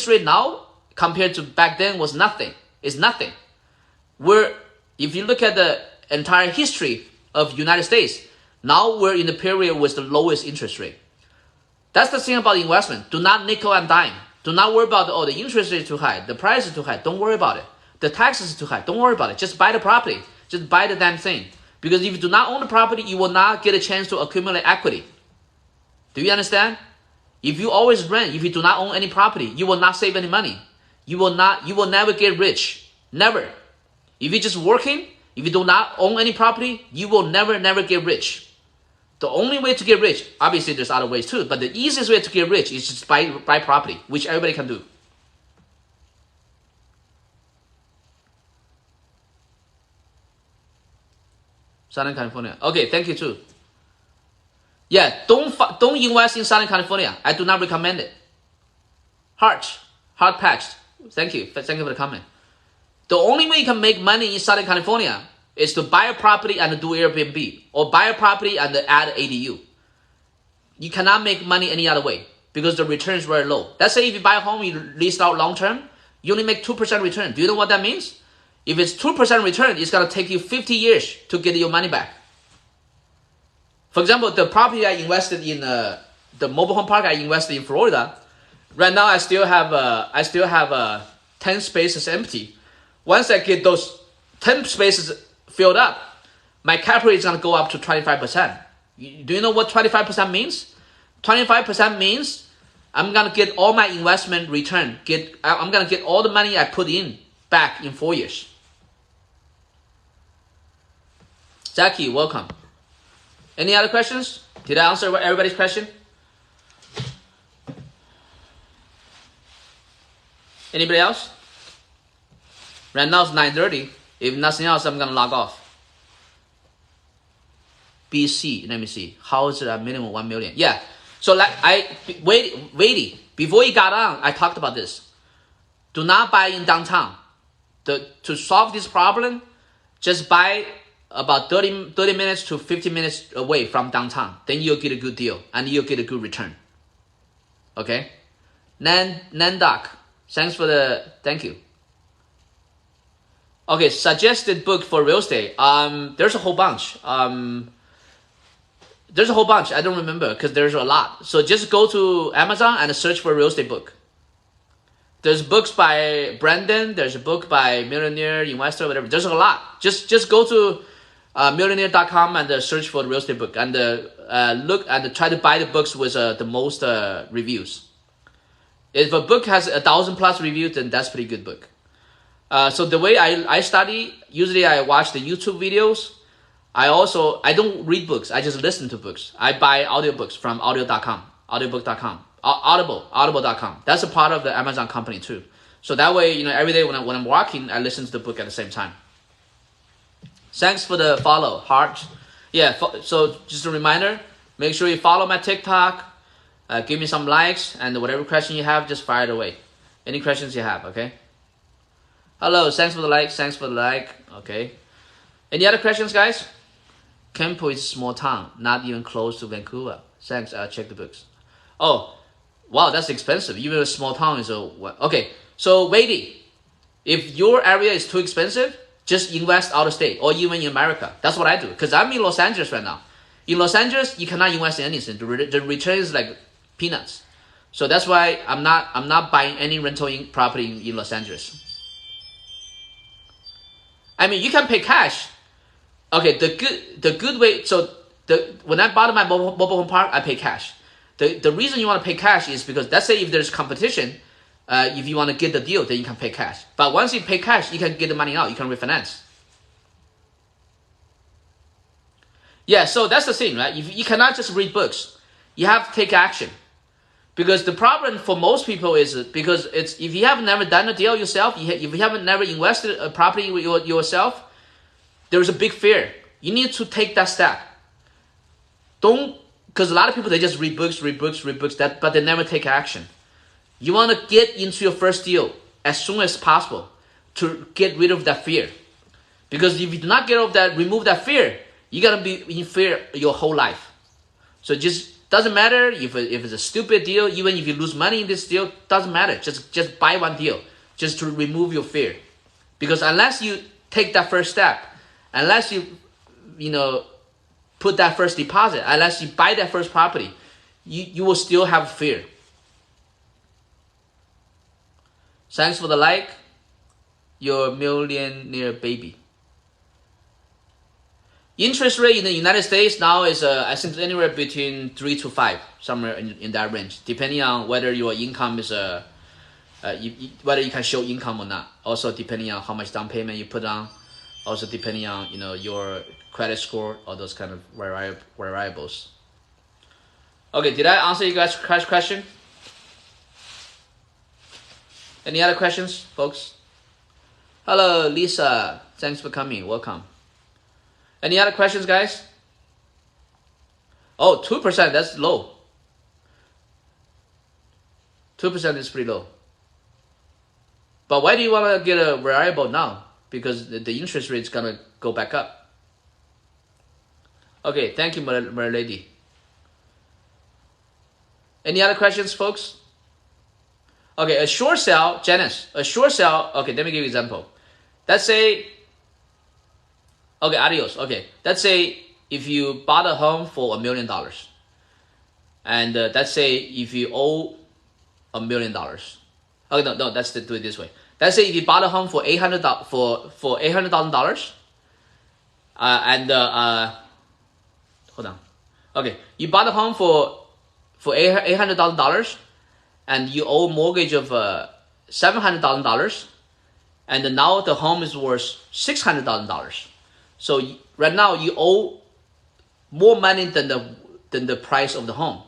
rate now compared to back then was nothing. It's nothing. If you look at the entire history of United States, now we're in the period with the lowest interest rate. That's the thing about investment. Do not nickel and dime. Do not worry about, the interest rate is too high. The price is too high. Don't worry about it. The taxes is too high. Don't worry about it. Just buy the property. Just buy the damn thing. Because if you do not own the property, you will not get a chance to accumulate equity. Do you understand? If you always rent, if you do not own any property, you will not save any money. You will never get rich. Never. If you're just working, if you do not own any property, you will never get rich. The only way to get rich, obviously there's other ways too, but the easiest way to get rich is just buy property, which everybody can do. Southern California. Okay, thank you too. Yeah, don't invest in Southern California. I do not recommend it. Heart patched. Thank you for the comment. The only way you can make money in Southern California is to buy a property and do Airbnb, or buy a property and add ADU. You cannot make money any other way because the return is very low. Let's say if you buy a home, you lease out long term, you only make 2% return. Do you know what that means? If it's 2% return, it's going to take you 50 years to get your money back. For example, the property I invested in, the mobile home park I invested in Florida, right now I still have 10 spaces empty. Once I get those 10 spaces filled up, my cap rate is going to go up to 25%. Do you know what 25% means? 25% means I'm going to get all my investment return. I'm going to get all the money I put in back in 4 years. Jackie, welcome. Any other questions? Did I answer everybody's question? Anybody else? Right now it's 9:30. If nothing else, I'm going to log off. BC. Let me see. How is it a minimum 1 million? Yeah. So like wait, before you got on, I talked about this. Do not buy in downtown. To solve this problem, just buy about 30 minutes to 50 minutes away from downtown. Then you'll get a good deal and you'll get a good return. Okay? Nandoc, thanks for thank you. Okay, suggested book for real estate. There's a whole bunch. I don't remember because there's a lot. So just go to Amazon and search for a real estate book. There's books by Brandon. There's a book by Millionaire Investor, whatever. There's a lot. Just go to millionaire.com and search for the real estate book and look and try to buy the books with the most reviews. If a book has 1,000+ reviews, then that's a pretty good book. So the way I study, usually I watch the YouTube videos. I don't read books. I just listen to books. I buy audiobooks from audiobook.com, audible.com. That's a part of the Amazon company too. So that way, every day when I'm walking, I listen to the book at the same time. Thanks for the follow, heart. Yeah, so just a reminder, make sure you follow my TikTok, give me some likes, and whatever question you have, just fire it away. Any questions you have, okay? Hello, thanks for the like, okay. Any other questions, guys? Campo is a small town, not even close to Vancouver. Thanks, I'll check the books. Oh, wow, that's expensive. Even a small town is okay. So, Wady, if your area is too expensive, just invest out of state or even in America. That's what I do because I'm in Los Angeles right now. In Los Angeles, you cannot invest in anything. The return is like peanuts. So that's why I'm not buying any rental property in Los Angeles. I mean, you can pay cash. Okay, the good way. So when I bought my mobile home park, I pay cash. The reason you want to pay cash is because let's say if there's competition, if you want to get the deal, then you can pay cash. But once you pay cash, you can get the money out. You can refinance. Yeah, so that's the thing, right? You cannot just read books. You have to take action. Because the problem for most people is because if you have never done a deal yourself, if you haven't never invested a property yourself, there's a big fear. You need to take that step. Because a lot of people, they just read books, but they never take action. You want to get into your first deal as soon as possible to get rid of that fear. Because if you do not remove that fear, you're going to be in fear your whole life. So just doesn't matter if it's a stupid deal, even if you lose money in this deal, doesn't matter. Just buy one deal just to remove your fear. Because unless you take that first step, unless you put that first deposit, unless you buy that first property, you will still have fear. Thanks for the like. You're a millionaire baby. Interest rate in the United States now is, I think, anywhere between 3 to 5, somewhere in that range, depending on whether your income is whether you can show income or not. Also, depending on how much down payment you put on. Also, depending on your credit score, all those kind of variables. Okay, did I answer you guys' question? Any other questions, folks? Hello, Lisa. Thanks for coming. Welcome. Any other questions, guys? Oh, 2%, that's low. 2% is pretty low. But why do you want to get a variable now? Because the interest rate is going to go back up. Okay, thank you, my lady. Any other questions, folks? Okay, a short sale, Janice, okay, let me give you an example. Let's say, okay, adios, okay. Let's say if you bought a home for $1 million, and let's say if you owe $1 million. Okay, no, let's do it this way. Let's say if you bought a home for $800,000, and hold on. Okay, you bought a home for $800,000, and you owe mortgage of $700,000, and now the home is worth $600,000. So right now you owe more money than the price of the home.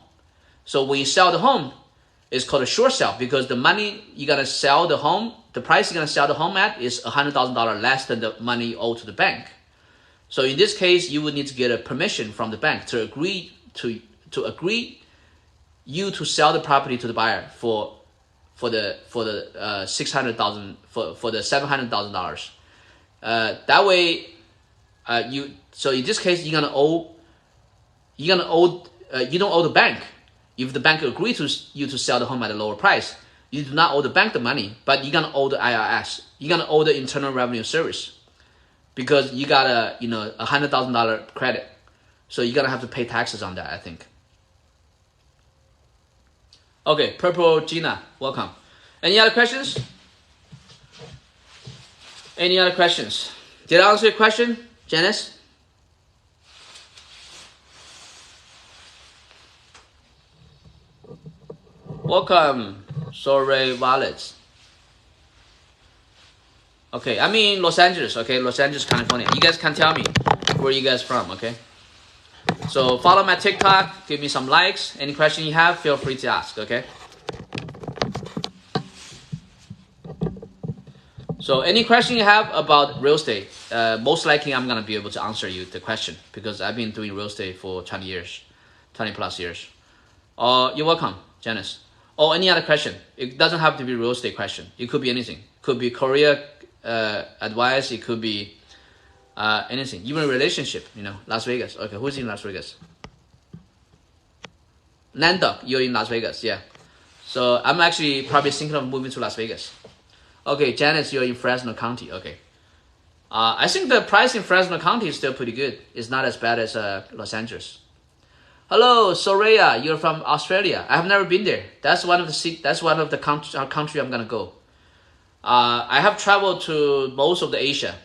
So when you sell the home, it's called a short sale because the money you're gonna sell the home, the price you're gonna sell the home at is $100,000 less than the money you owe to the bank. So in this case, you would need to get a permission from the bank to agree you to sell the property to the buyer for the $600,000 for the $700,000. That way, so in this case you don't owe the bank. If the bank agree to you to sell the home at a lower price, you do not owe the bank the money, but you're gonna owe the IRS. You're gonna owe the Internal Revenue Service because you got a $100,000 credit. So you're gonna have to pay taxes on that, I think. Okay, Purple Gina, welcome. Any other questions? Any other questions? Did I answer your question, Janice? Welcome, Sorry Wallets. Okay, I'm in Los Angeles, okay? Los Angeles, California. You guys can tell me where you guys from, okay? So follow my TikTok, give me some likes. Any question you have, feel free to ask, okay? So any question you have about real estate, most likely I'm gonna be able to answer you the question because I've been doing real estate for 20 plus years. You're welcome, Janice. Or any other question. It doesn't have to be real estate question. It could be anything. It could be career advice. It could be anything, even a relationship, Las Vegas. Okay, who's in Las Vegas? Nanda, you're in Las Vegas, yeah. So I'm actually probably thinking of moving to Las Vegas. Okay, Janice, you're in Fresno County, okay. I think the price in Fresno County is still pretty good. It's not as bad as Los Angeles. Hello, Soraya, you're from Australia. I have never been there. That's one of the country I'm gonna go. I have traveled to most of the Asia.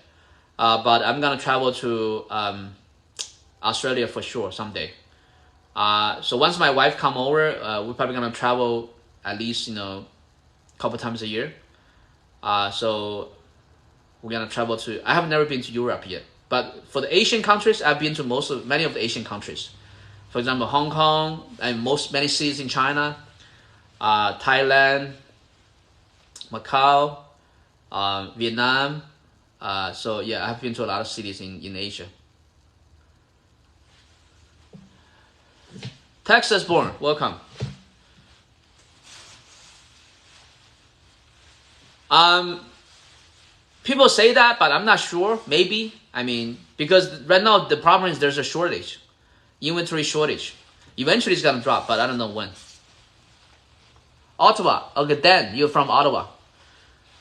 But I'm gonna travel to Australia for sure someday. So once my wife come over, we're probably gonna travel at least a couple times a year. So we're gonna travel to. I have never been to Europe yet, but for the Asian countries, I've been to many of the Asian countries. For example, Hong Kong and many cities in China, Thailand, Macau, Vietnam. So yeah, I've been to a lot of cities in Asia. Texas born, welcome. People say that, but I'm not sure. Maybe, because right now the problem is there's a shortage, inventory shortage. Eventually it's gonna drop, but I don't know when. Ottawa, okay, Dan, you're from Ottawa.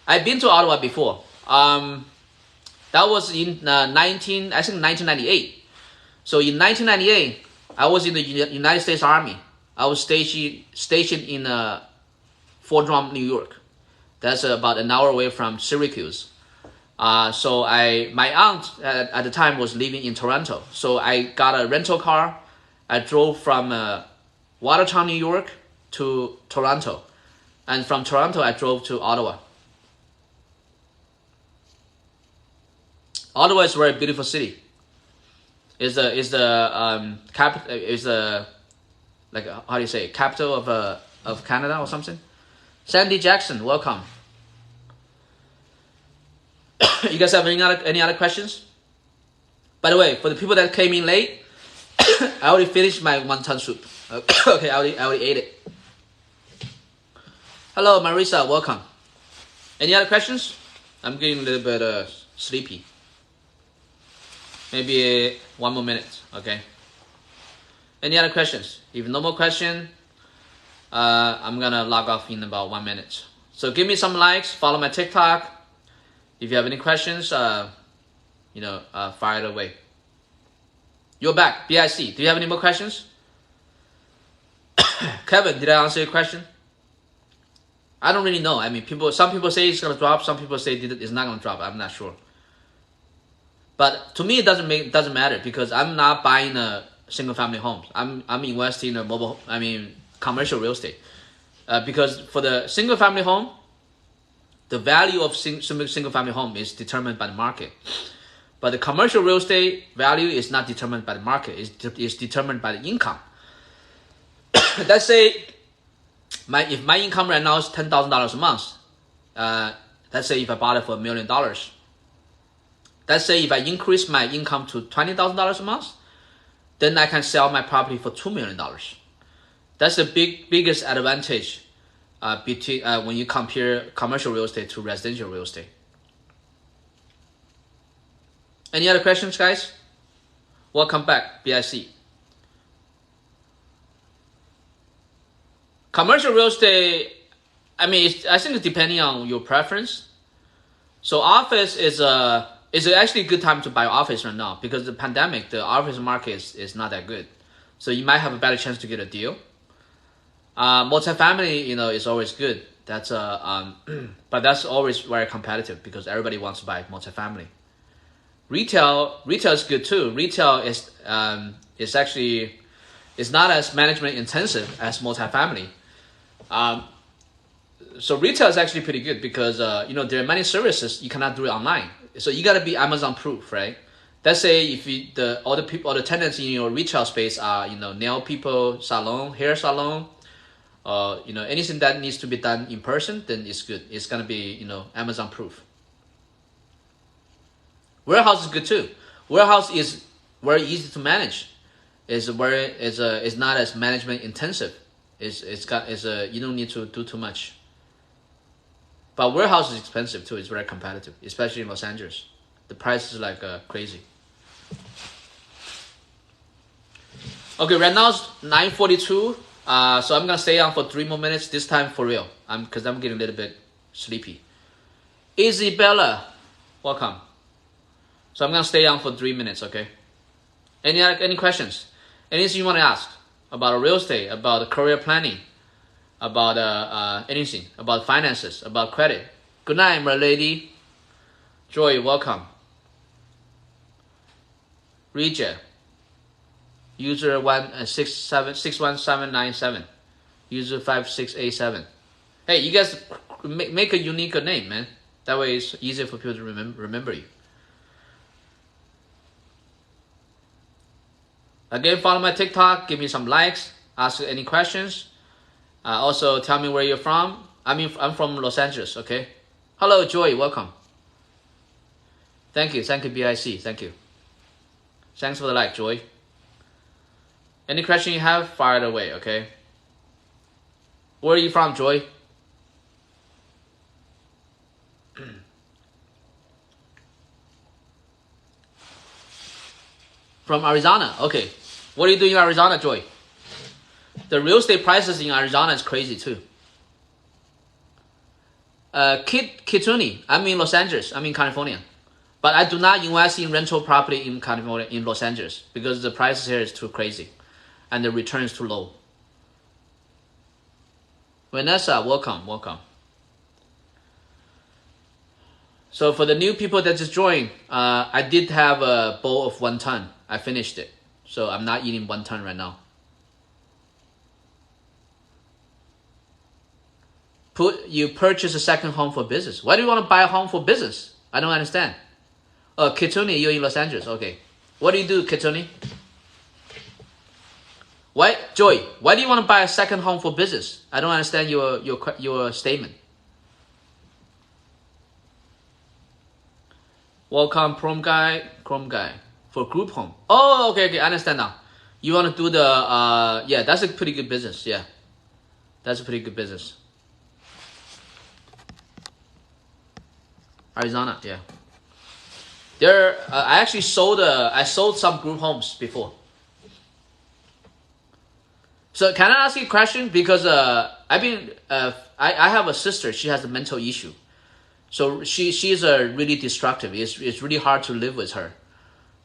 I've been to Ottawa before. That was in 1998. So in 1998, I was in the United States Army. I was stationed in Fort Drum, New York. That's about an hour away from Syracuse. So my aunt at the time was living in Toronto. So I got a rental car. I drove from Watertown, New York to Toronto. And from Toronto, I drove to Ottawa. Ottawa is a very beautiful city. Is the capital of Canada or something? Sandy Jackson, welcome. You guys have any other questions? By the way, for the people that came in late, I already finished my wonton soup. Okay, I already ate it. Hello, Marisa, welcome. Any other questions? I'm getting a little bit sleepy. Maybe one more minute, okay? Any other questions? If no more question, I'm gonna log off in about 1 minute. So give me some likes, follow my TikTok. If you have any questions, fire it away. You're back, BIC. Do you have any more questions? Kevin, did I answer your question? I don't really know. Some people say it's gonna drop, some people say it's not gonna drop. I'm not sure. But to me, it doesn't matter because I'm not buying a single family homes. I'm investing in commercial real estate. Because for the single family home, the value of single family home is determined by the market. But the commercial real estate value is not determined by the market. It's determined by the income. Let's say if my income right now is $10,000 a month, let's say if I bought it for $1 million, Let's say if I increase my income to $20,000 a month, then I can sell my property for $2 million. That's the biggest advantage between when you compare commercial real estate to residential real estate. Any other questions, guys? Welcome back, BIC. Commercial real estate, I mean, I think it's depending on your preference. So office is actually a good time to buy office right now because the pandemic, the office market is not that good. So you might have a better chance to get a deal. Multifamily, is always good. That's but that's always very competitive because everybody wants to buy multifamily. Retail is good too. Retail is actually not as management intensive as multifamily. So retail is actually pretty good because there are many services you cannot do it online. So you got to be Amazon proof, right? Let's say if all the tenants in your retail space are nail people, salon, hair salon, anything that needs to be done in person, then it's good. It's gonna be Amazon proof. Warehouse is good too. Warehouse is very easy to manage. It's not as management intensive. You don't need to do too much. But warehouse is expensive too. It's very competitive, especially in Los Angeles. The price is like crazy. Okay, right now it's 9:42. So I'm gonna stay on for 3 more minutes. This time for real. Because I'm getting a little bit sleepy. Isabella, welcome. So I'm gonna stay on for 3 minutes. Okay. Any questions? Anything you want to ask about real estate, about career planning, about anything, about finances, about credit? Good night, my lady. Joy, welcome. Rija, user 61797, user 5687. Hey, you guys make a unique name, man. That way it's easier for people to remember you. Again, follow my TikTok, give me some likes, ask any questions. Also, tell me where you're from. I'm from Los Angeles, okay? Hello, Joy, welcome. Thank you, BIC, thank you. Thanks for the like, Joy. Any question you have, fire it away, okay? Where are you from, Joy? From Arizona, okay. What are you doing in Arizona, Joy? The real estate prices in Arizona is crazy too. Kituni, I'm in Los Angeles, I'm in California. But I do not invest in rental property in California, in Los Angeles, because the prices here is too crazy and the return is too low. Vanessa, welcome. So for the new people that just joined, I did have a bowl of Wanton. I finished it. So I'm not eating Wanton right now. You purchase a second home for business. Why do you want to buy a home for business? I don't understand. Oh, Kituni, you're in Los Angeles. Okay. What do you do, Kituni? Why, Joy, why do you want to buy a second home for business? I don't understand your statement. Welcome, Chrome guy. For group home. Oh, okay, I understand now. You want to do the, yeah, that's a pretty good business. Yeah. That's a pretty good business. Arizona, yeah. I actually sold some group homes before. So can I ask you a question? Because I have a sister. She has a mental issue. So she's really destructive. It's really hard to live with her.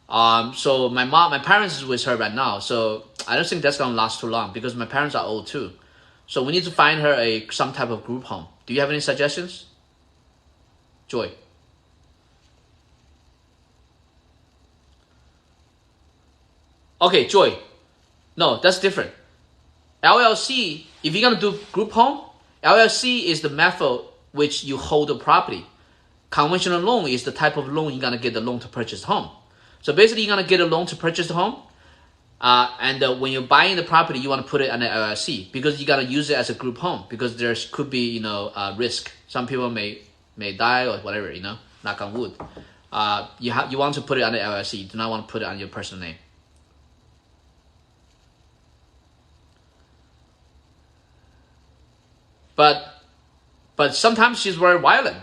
So my parents is with her right now. So I don't think that's gonna last too long because my parents are old too. So we need to find her some type of group home. Do you have any suggestions? Joy. Okay, Joy. No, that's different. LLC, if you're gonna do group home, LLC is the method which you hold the property. Conventional loan is the type of loan you're gonna get the loan to purchase the home. So basically, you're gonna get a loan to purchase the home, and when you're buying the property, you want to put it on an LLC because you gotta use it as a group home because there could be risk. Some people may die or whatever, knock on wood. you want to put it under LLC. You do not want to put it on your personal name. But sometimes she's very violent.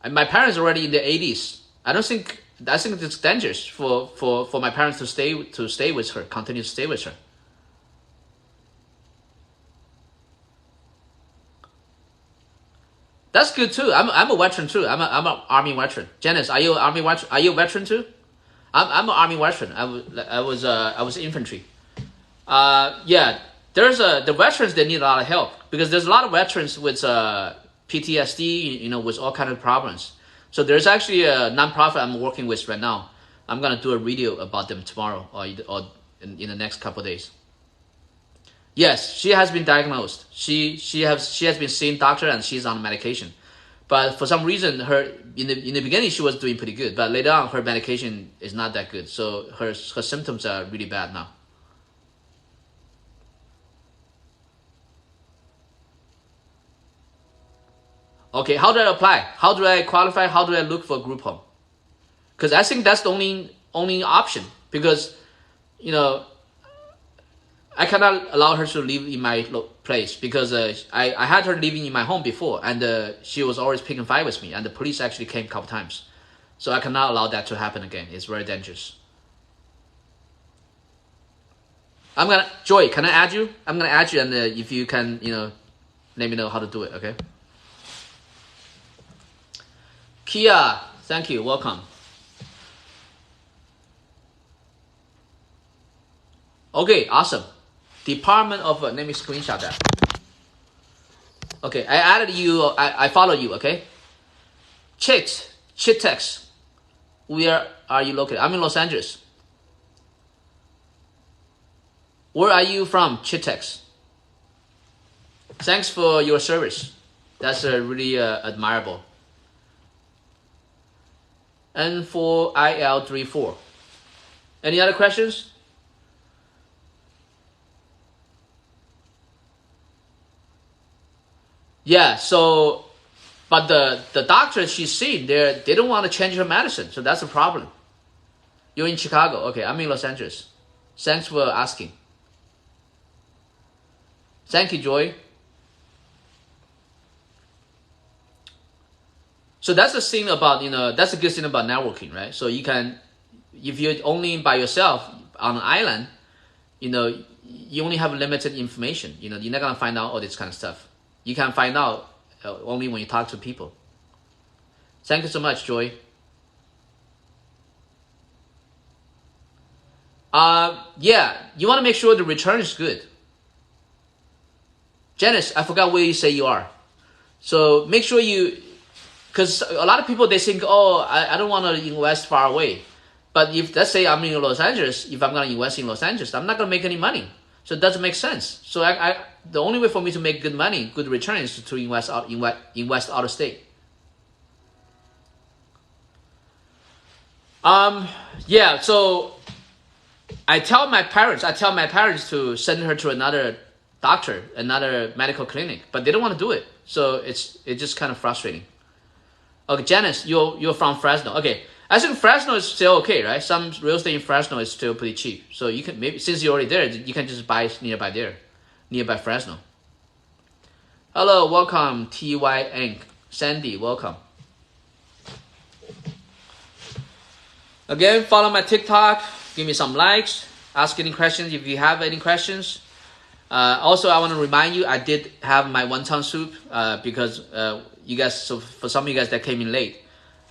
And my parents are already in their 80s. I think it's dangerous for my parents to stay with her, continue to stay with her. That's good too. I'm a veteran too. I'm an army veteran. Janice, are you an army veteran? Are you a veteran too? I'm an army veteran. I was infantry. Yeah. The veterans, they need a lot of help because there's a lot of veterans with PTSD, with all kind of problems. So there's actually a nonprofit I'm working with right now. I'm gonna do a video about them tomorrow or in the next couple of days. Yes, she has been diagnosed. She has been seeing doctor and she's on medication, but for some reason her in the beginning she was doing pretty good, but later on her medication is not that good. So her symptoms are really bad now. Okay, how do I apply? How do I qualify? How do I look for a group home? Because I think that's the only option. Because, I cannot allow her to live in my place because I had her living in my home before, and she was always picking fight with me, and the police actually came a couple times. So I cannot allow that to happen again. It's very dangerous. Joy, can I add you? I'm gonna add you, and if you can, let me know how to do it. Okay. Kia, thank you. Welcome. Okay, awesome. Department of, let me screenshot that. Okay, I added you, I follow you, okay? Chitex. Where are you located? I'm in Los Angeles. Where are you from, Chitex? Thanks for your service. That's really admirable. N4IL34. Any other questions? Yeah, so, but the doctor she's seen, they don't want to change her medicine, so that's a problem. You're in Chicago. Okay, I'm in Los Angeles. Thanks for asking. Thank you, Joy. So that's the thing about, that's a good thing about networking, right? So you can, if you're only by yourself on an island, you only have limited information. You're not going to find out all this kind of stuff. You can find out only when you talk to people. Thank you so much, Joy. Yeah, you want to make sure the return is good. Janice, I forgot where you say you are. So make sure because a lot of people, they think, I don't want to invest far away. But if, let's say I'm in Los Angeles, if I'm going to invest in Los Angeles, I'm not going to make any money. So it doesn't make sense. So the only way for me to make good money, good return, is to invest out of state. Yeah, so I tell my parents to send her to another doctor, another medical clinic, but they don't want to do it. So it's just kind of frustrating. Okay, Janice, you're from Fresno. Okay, I think Fresno is still okay, right? Some real estate in Fresno is still pretty cheap. So you can, maybe since you're already there, you can just buy nearby Fresno. Hello, welcome, TY Inc. Sandy, welcome. Again, follow my TikTok. Give me some likes. Ask any questions if you have any questions. Also, I want to remind you, I did have my wonton soup because you guys. So for some of you guys that came in late,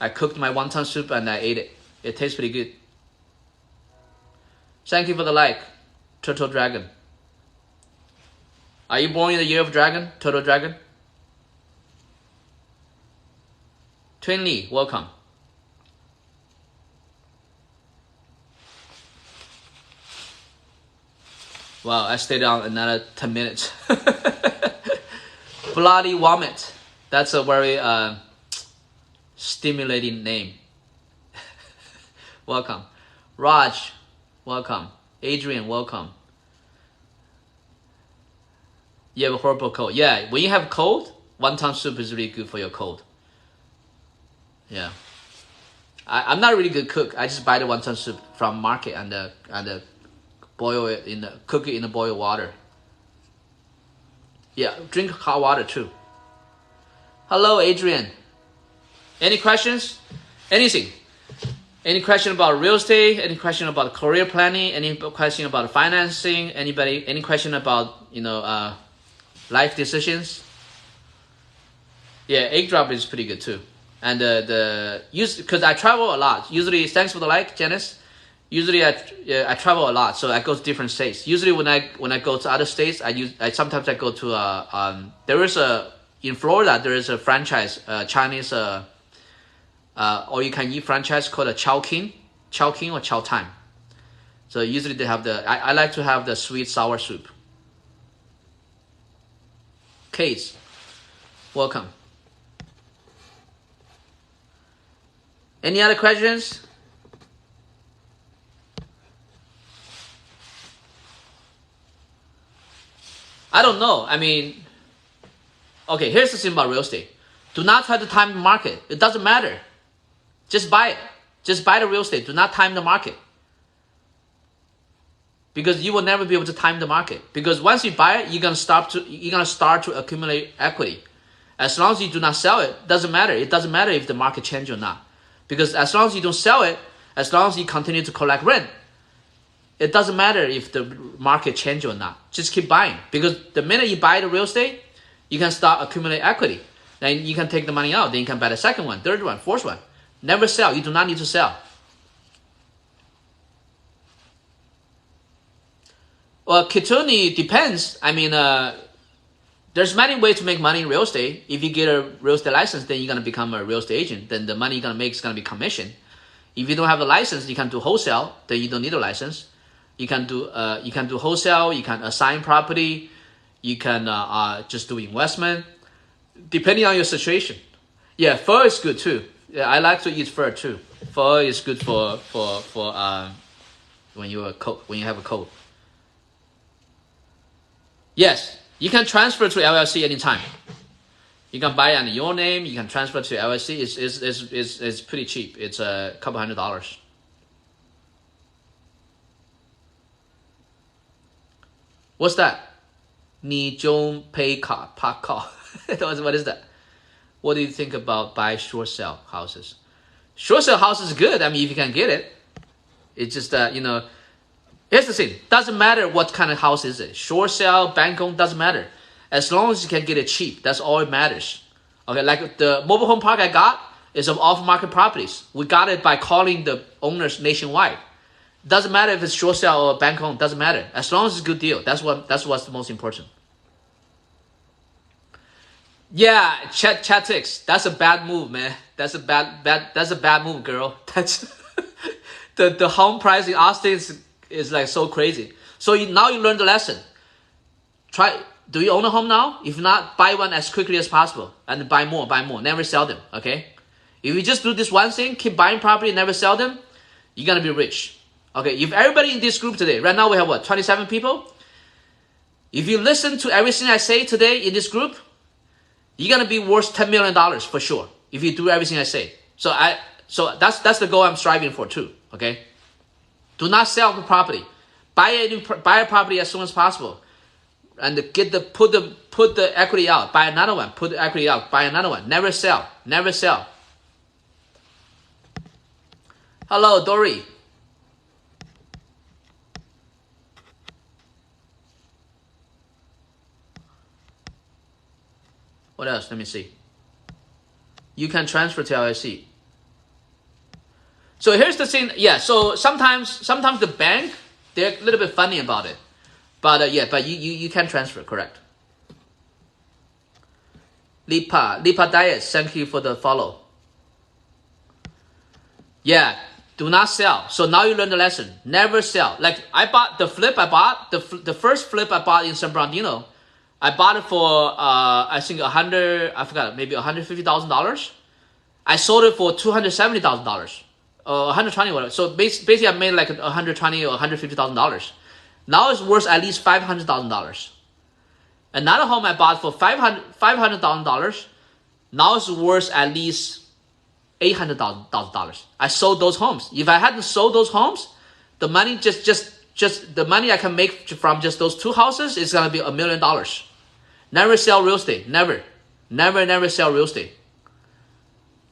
I cooked my wonton soup and I ate it. It tastes pretty good. Thank you for the like, Turtle Dragon. Are you born in the year of dragon, Turtle Dragon? Twin Lee, welcome. Wow, I stayed on another 10 minutes. Bloody Vomit. That's a very stimulating name. Welcome. Raj, welcome. Adrian, welcome. You have a horrible cold. Yeah, when you have cold, wonton soup is really good for your cold. Yeah. I'm not a really good cook. I just buy the wonton soup from market and boil it cook it in the boiled water. Yeah, drink hot water too. Hello, Adrian. Any questions? Anything? Any question about real estate? Any question about career planning? Any question about financing? Anybody? Any question about life decisions? Yeah, egg drop is pretty good too. And because I travel a lot. Usually, thanks for the like, Janice. Usually I travel a lot, so I go to different states. Usually when I go to other states, sometimes I go to in Florida there is a franchise Chinese or you can eat franchise called a Chowking or Chow Time. So usually they have I like to have the sweet sour soup. Case, welcome. Any other questions? I don't know. I mean, okay, here's the thing about real estate. Do not try to time the market. It doesn't matter. Just buy it. Just buy the real estate. Do not time the market. Because you will never be able to time the market. Because once you buy it, you're gonna start to accumulate equity. As long as you do not sell it, doesn't matter. It doesn't matter if the market changes or not. Because as long as you don't sell it, as long as you continue to collect rent, it doesn't matter if the market changes or not. Just keep buying. Because the minute you buy the real estate, you can start accumulate equity. Then you can take the money out. Then you can buy the second one, third one, fourth one. Never sell. You do not need to sell. Well, Kituni depends. I mean, there's many ways to make money in real estate. If you get a real estate license, then you're going to become a real estate agent. Then the money you're going to make is going to be commission. If you don't have a license, you can do wholesale. Then you don't need a license. You can do wholesale. You can assign property. You can just do investment, depending on your situation. Yeah, pho is good too. Yeah, I like to eat pho too. Pho is good for when you have a cold. Yes, you can transfer to LLC anytime. You can buy it under your name. You can transfer to LLC. It's pretty cheap. It's a couple $100. What's that? 你中pay car park car. What is that? What do you think about buy short sale houses? Short sale house is good. I mean, if you can get it, it's just here's the thing. Doesn't matter what kind of house is it. Short sale, bank owned, doesn't matter. As long as you can get it cheap, that's all it matters. Okay, like the mobile home park I got is of off-market properties. We got it by calling the owners nationwide. Doesn't matter if it's short sale or bank owned. Doesn't matter. As long as it's a good deal. That's what's the most important. Yeah, Chatix. That's a bad move, man. That's a bad move, girl. That's the home price in Austin is like so crazy. So now you learn the lesson. Do you own a home now? If not, buy one as quickly as possible and buy more. Never sell them. Okay. If you just do this one thing, keep buying property, never sell them, you're gonna be rich. Okay, if everybody in this group today, right now we have what, 27 people? If you listen to everything I say today in this group, you're gonna be worth $10 million for sure. If you do everything I say. So that's the goal I'm striving for too. Okay? Do not sell the property. Buy a property as soon as possible. And put the equity out. Buy another one. Put the equity out. Buy another one. Never sell. Never sell. Hello, Dory. What else? Let me see. You can transfer to LLC. So here's the thing. Yeah. So sometimes the bank, they're a little bit funny about it, but you can transfer. Correct. Lipa Diet. Thank you for the follow. Yeah. Do not sell. So now you learn the lesson. Never sell. Like I bought the first flip I bought in San Bernardino. I bought it for I think maybe $150,000. I sold it for $270,000, 120 whatever. So basically, I made like $120,000 or $150,000. Now it's worth at least $500,000. Another home I bought for $500,000. Now it's worth at least $800,000. I sold those homes. If I hadn't sold those homes, the money just the money I can make from just those 2 houses is gonna be $1 million. Never sell real estate. Never sell real estate.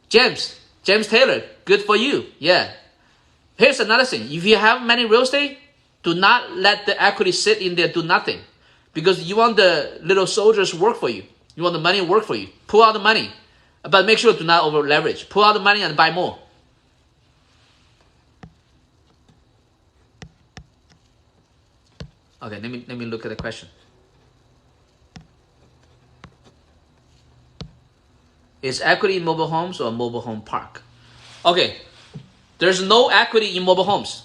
James Taylor, good for you. Yeah. Here's another thing. If you have many real estate, do not let the equity sit in there, do nothing. Because you want the little soldiers work for you. You want the money work for you. Pull out the money. But make sure do not over leverage. Pull out the money and buy more. Okay, let me look at the question. Is equity in mobile homes or mobile home park? Okay, there's no equity in mobile homes.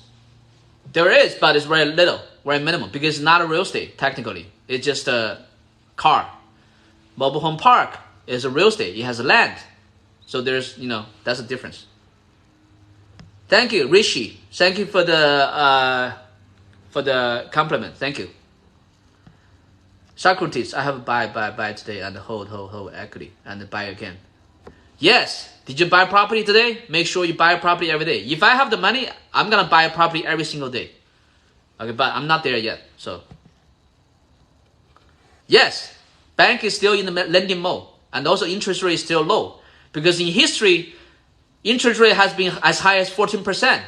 There is, but it's very little, very minimum, because it's not a real estate, technically. It's just a car. Mobile home park is a real estate. It has land. So there's, that's a difference. Thank you, Rishi. Thank you for the compliment. Thank you. Socrates, I have a buy today and hold equity and buy again. Yes. Did you buy property today? Make sure you buy a property every day. If I have the money, I'm going to buy a property every single day. Okay, but I'm not there yet. So, yes, bank is still in the lending mode. And also interest rate is still low. Because in history, interest rate has been as high as 14%.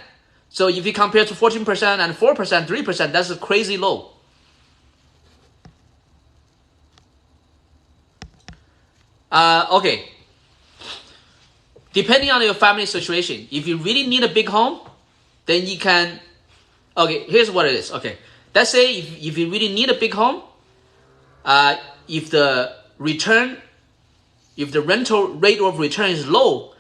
So if you compare to 14% and 4%, 3%, that's a crazy low. Okay. Depending on your family situation, if you really need a big home, then you can, okay, here's what it is. Okay, let's say if you really need a big home, if the rental rate of return is low,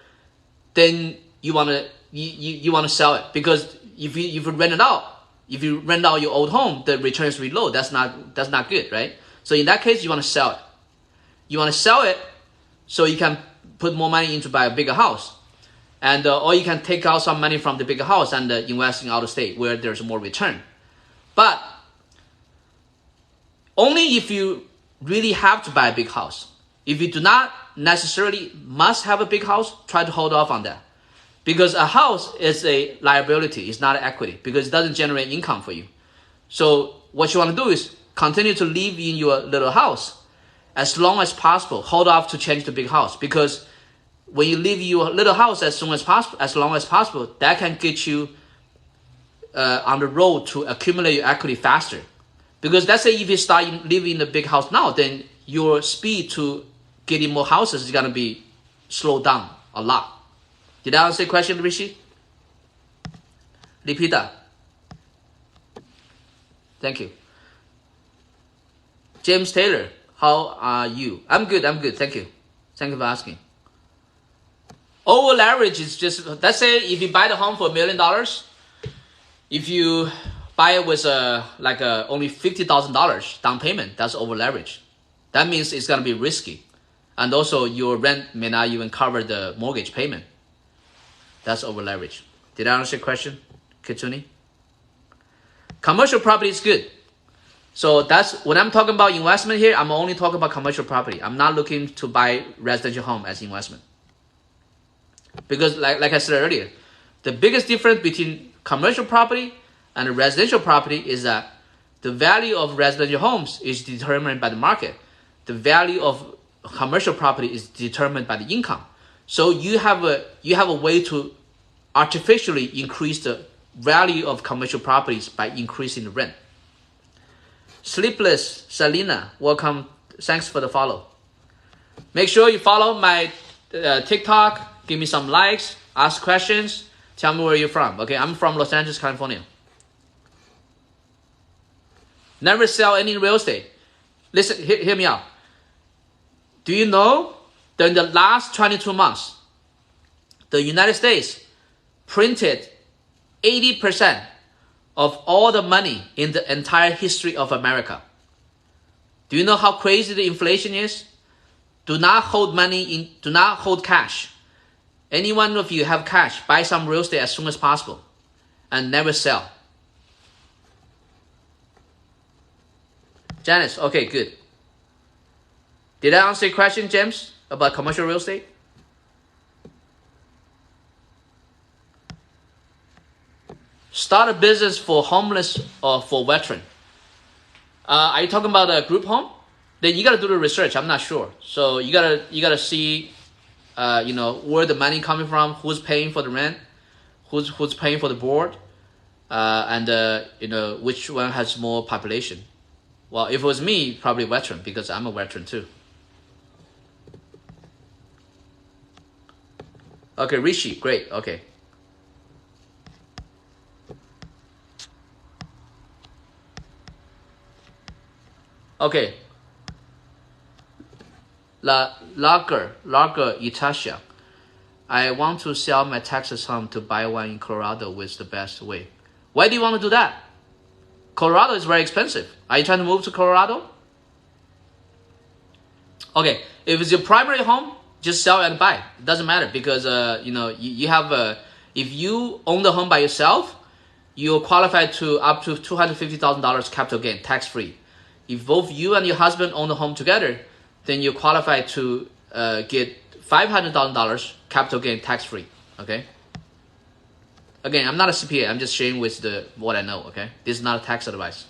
then you want to sell it, because if you rent it out, if you rent out your old home, the return is really low. That's not good, right? So in that case, you want to sell it. You want to sell it so you can put more money into buy a bigger house, and or you can take out some money from the bigger house and invest in out of state where there's more return. But only if you really have to buy a big house. If you do not necessarily must have a big house, try to hold off on that, because a house is a liability. It's not an equity, because it doesn't generate income for you. So what you want to do is continue to live in your little house as long as possible. Hold off to change the big house, because when you leave your little house as long as possible, that can get you on the road to accumulate your equity faster. Because let's say if you start living in a big house now, then your speed to getting more houses is gonna be slowed down a lot. Did I answer the question, Rishi? Lipita. Thank you. James Taylor, how are you? I'm good. Thank you. Thank you for asking. Over leverage is just, let's say if you buy the home for $1 million, if you buy it with only $50,000 down payment, that's over leverage. That means it's gonna be risky, and also your rent may not even cover the mortgage payment. That's over leverage. Did I answer your question, Kitsuni? Commercial property is good. So that's when I'm talking about investment here. I'm only talking about commercial property. I'm not looking to buy residential home as investment. Because like I said earlier, the biggest difference between commercial property and residential property is that the value of residential homes is determined by the market. The value of commercial property is determined by the income. So you have a way to artificially increase the value of commercial properties by increasing the rent. Sleepless Selena, welcome. Thanks for the follow. Make sure you follow my TikTok. Give me some likes, ask questions, tell me where you're from. Okay, I'm from Los Angeles, California. Never sell any real estate. Listen, hear me out. Do you know that in the last 22 months, the United States printed 80% of all the money in the entire history of America? Do you know how crazy the inflation is? Do not hold do not hold cash. Any one of you have cash, buy some real estate as soon as possible and never sell. Janice, okay, good. Did I answer your question, James, about commercial real estate? Start a business for homeless or for veteran. Are you talking about a group home? Then you gotta do the research. I'm not sure. So you gotta see, where the money coming from, who's paying for the rent, who's paying for the board, and which one has more population. Well, if it was me, probably veteran because I'm a veteran too. Okay, Rishi, great. Okay. Okay. Lager Itasha. I want to sell my Texas home to buy one in Colorado with the best way. Why do you want to do that? Colorado is very expensive. Are you trying to move to Colorado? Okay, if it's your primary home, just sell and buy. It doesn't matter because you have if you own the home by yourself, you're qualified to up to $250,000 capital gain tax free. If both you and your husband own the home together, then you're qualified to get $500,000 capital gain tax free. Okay. Again, I'm not a CPA. I'm just sharing with what I know. Okay, this is not a tax advice.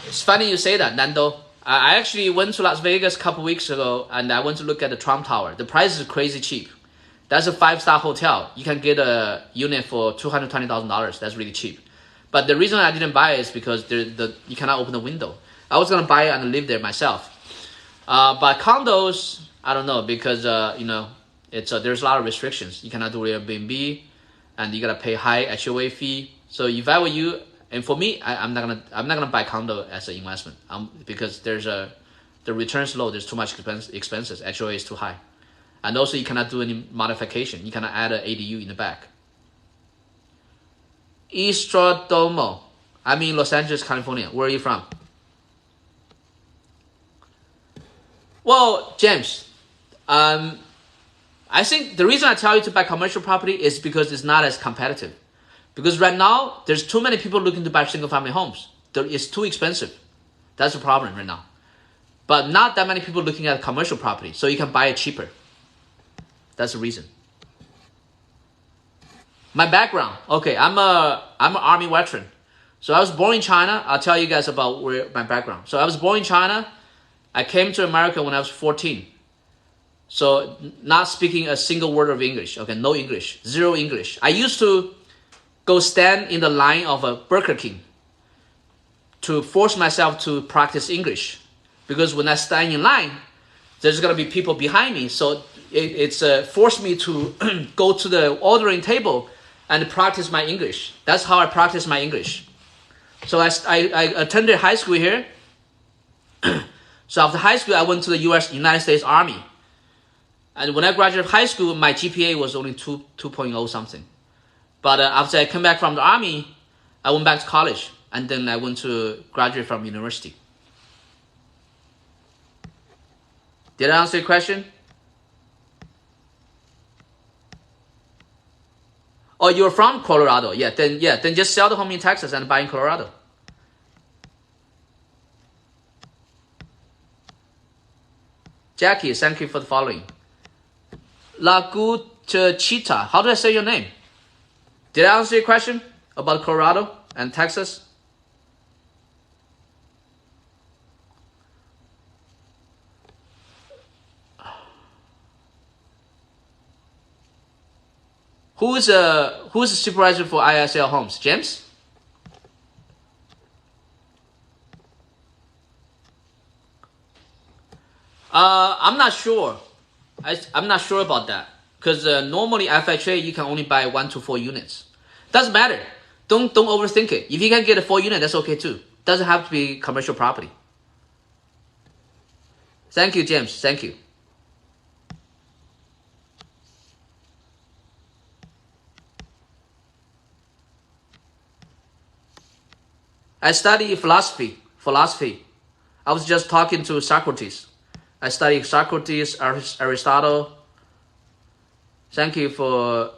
It's funny you say that, Nando. I actually went to Las Vegas a couple weeks ago, and I went to look at the Trump Tower. The price is crazy cheap. That's a 5-star hotel. You can get a unit for $220,000. That's really cheap. But the reason I didn't buy it is because you cannot open the window. I was gonna buy it and live there myself. But condos, I don't know because it's there's a lot of restrictions. You cannot do Airbnb, and you gotta pay high HOA fee. So if I were you, and for me, I'm not gonna buy condo as an investment. Because the return's low. There's too much expenses. HOA is too high, and also you cannot do any modification. You cannot add an ADU in the back. Istrodomo. I'm in Los Angeles, California. Where are you from? Well, James, I think the reason I tell you to buy commercial property is because it's not as competitive. Because right now, there's too many people looking to buy single-family homes. It's too expensive. That's the problem right now. But not that many people looking at commercial property, so you can buy it cheaper. That's the reason. My background, okay, I'm an army veteran. So I was born in China. I'll tell you guys about my background. So I was born in China. I came to America when I was 14. So not speaking a single word of English. Okay, no English, zero English. I used to go stand in the line of a Burger King to force myself to practice English. Because when I stand in line, there's going to be people behind me. So it's forced me to go to the ordering table and practice my English. That's how I practice my English. So I attended high school here. So after high school, I went to the United States Army. And when I graduated high school, my GPA was only 2.0 something. But after I came back from the Army, I went back to college. And then I went to graduate from university. Did I answer your question? Oh, you're from Colorado. Then just sell the home in Texas and buy in Colorado. Jackie, thank you for the following. Laguchita, how do I say your name? Did I answer your question about Colorado and Texas? Who's the supervisor for ISL Homes? James? I'm not sure. I'm not sure about that. Because normally FHA, you can only buy 1 to 4 units. Doesn't matter. Don't overthink it. If you can get a 4 unit, that's okay too. Doesn't have to be commercial property. Thank you, James. Thank you. I study philosophy. I was just talking to Socrates. I study Socrates, Aristotle. Thank you for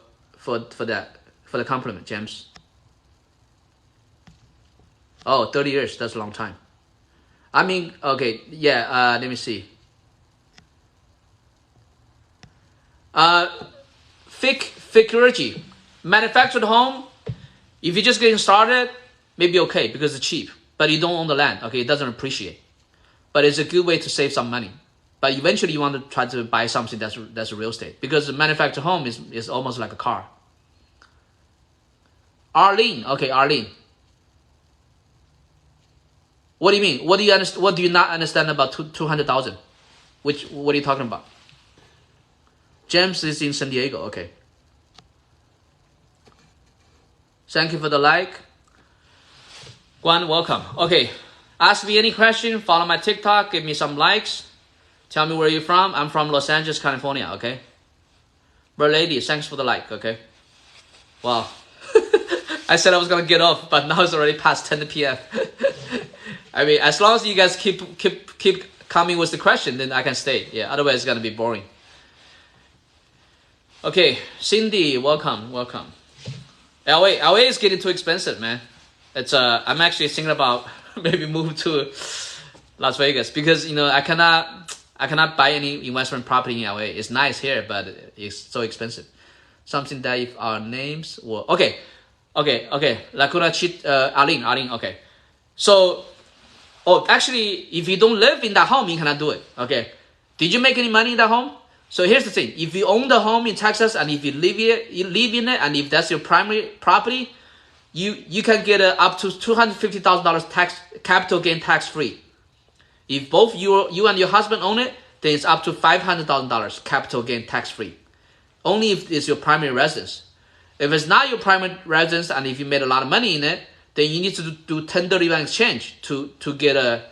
that, for the compliment, James. Oh, 30 years, that's a long time. I mean, okay, yeah, let me see. Ficurity. Manufactured home, if you're just getting started, maybe okay because it's cheap, but you don't own the land. Okay, it doesn't appreciate. But it's a good way to save some money. But eventually you want to try to buy something that's real estate because the manufactured home is almost like a car. Arlene, okay, Arlene. What do you mean? What do you understand? What do you not understand about 200,000? What are you talking about? James is in San Diego. Okay. Thank you for the like. Guan, welcome. Okay. Ask me any question. Follow my TikTok. Give me some likes. Tell me where you're from. I'm from Los Angeles, California. Okay. But lady, thanks for the like. Okay. Wow. I said I was gonna get off, but now it's already past 10 p.m. I mean, as long as you guys keep coming with the question, then I can stay. Yeah. Otherwise, it's gonna be boring. Okay, Cindy, welcome. LA is getting too expensive, man. It's I'm actually thinking about maybe move to Las Vegas because I cannot buy any investment property in LA. It's nice here, but it's so expensive. Something that if our names were okay. Lacuna cheat Arlene. Okay, so actually, if you don't live in that home, you cannot do it. Okay, did you make any money in that home? So here's the thing: if you own the home in Texas and if you live in it, and if that's your primary property, you can get up to $250,000 capital gain tax free. If both you and your husband own it, then it's up to $500,000 capital gain tax free. Only if it's your primary residence. If it's not your primary residence and if you made a lot of money in it, then you need to do 1031 exchange to get a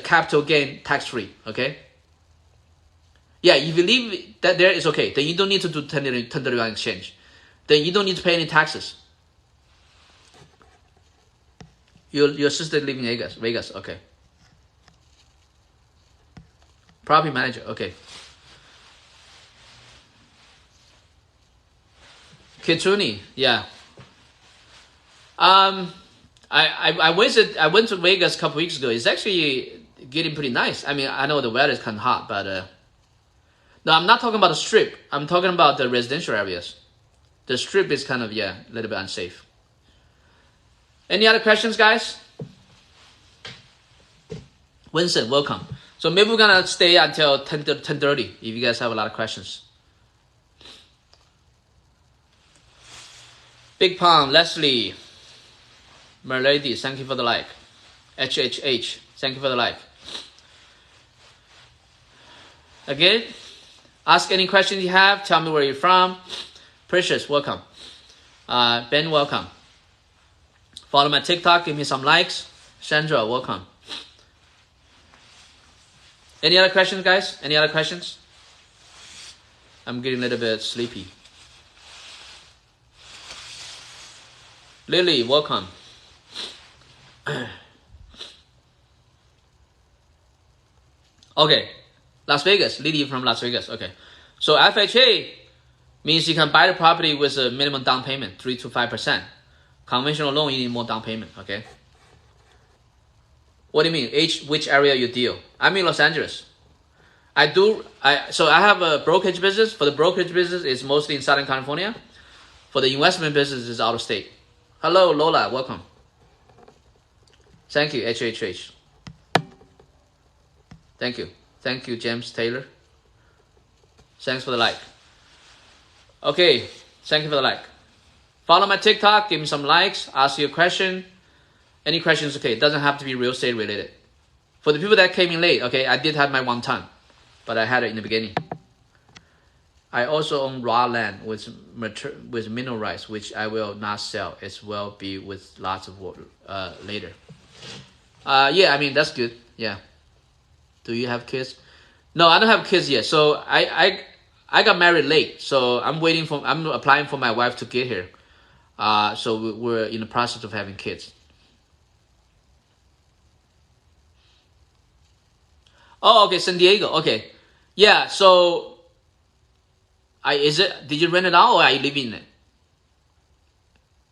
capital gain tax free. Okay. Yeah, if you leave that there, it's okay. Then you don't need to do 1031 exchange. Then you don't need to pay any taxes. Your sister living in Vegas. Okay. Property manager. Okay. Kitsuni, yeah. I went to Vegas a couple weeks ago. It's actually getting pretty nice. I mean, I know the weather is kind of hot, but no, I'm not talking about the strip. I'm talking about the residential areas. The strip is kind of a little bit unsafe. Any other questions, guys? Winston, welcome. So maybe we're gonna stay until 10:30 if you guys have a lot of questions. Big Palm, Leslie, Merlady, thank you for the like. HHH, thank you for the like. Again, ask any questions you have. Tell me where you're from. Precious, welcome. Ben, welcome. Follow my TikTok. Give me some likes. Sandra, welcome. Any other questions, guys? Any other questions? I'm getting a little bit sleepy. Lily, welcome. Okay, Las Vegas. Lily from Las Vegas. Okay, so FHA means you can buy the property with a minimum down payment, 3 to 5%. Conventional loan, you need more down payment. Okay. What do you mean? Which area you deal? I'm in Los Angeles. So I have a brokerage business. For the brokerage business, it's mostly in Southern California. For the investment business, it's out of state. Hello, Lola. Welcome. Thank you, HHH. Thank you. Thank you, James Taylor. Thanks for the like. Okay. Thank you for the like. Follow my TikTok. Give me some likes. Ask you a question. Any questions? Okay. It doesn't have to be real estate related. For the people that came in late, okay, I did have my Wanton, but I had it in the beginning. I also own raw land with mineral rights, which I will not sell. It will be with lots of water later. Yeah, I mean, that's good. Yeah. Do you have kids? No, I don't have kids yet. So I got married late. So I'm applying for my wife to get here. So we're in the process of having kids. Oh, okay, San Diego. Okay. Yeah, so did you rent it out or are you living in it?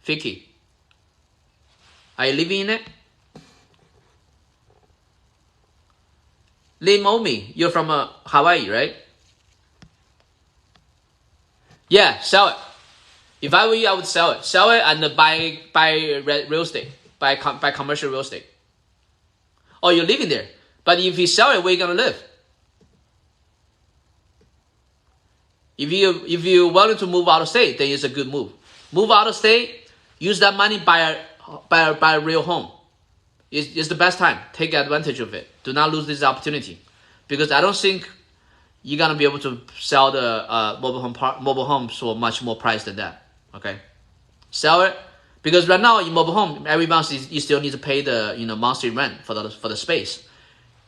Vicky, are you living in it? Lee Momi, you're from Hawaii, right? Yeah, sell it. If I were you, I would sell it. Sell it and buy real estate, buy commercial real estate. Oh, you're living there, but if you sell it, where you gonna live? If you wanted to move out of state, then it's a good move. Move out of state, use that money, buy a real home. It's the best time. Take advantage of it. Do not lose this opportunity, because I don't think you're gonna be able to sell the mobile homes for much more price than that. Okay, sell it, because right now in mobile home, every month you still need to pay the monthly rent for the space.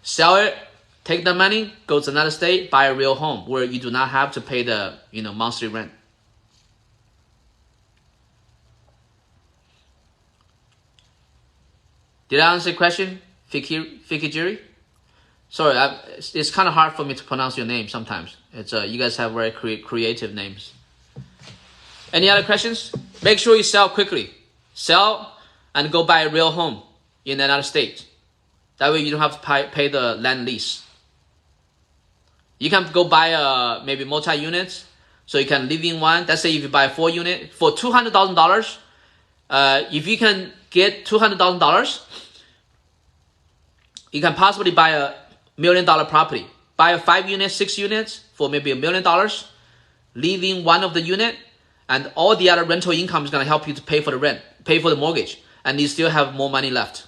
Sell it, take the money, go to another state, buy a real home where you do not have to pay the monthly rent. Did I answer your question, Fikijiri? Sorry, it's kind of hard for me to pronounce your name sometimes. It's you guys have very creative names. Any other questions? Make sure you sell quickly. Sell and go buy a real home in another state. That way you don't have to pay the land lease. You can go buy maybe multi-units, so you can live in one. Let's say if you buy a 4-unit for $200,000, if you can get $200,000, you can possibly buy a $1 million property. Buy a 5-unit, 6 units for maybe $1 million. Live in one of the unit, and all the other rental income is gonna help you to pay for the rent, pay for the mortgage, and you still have more money left.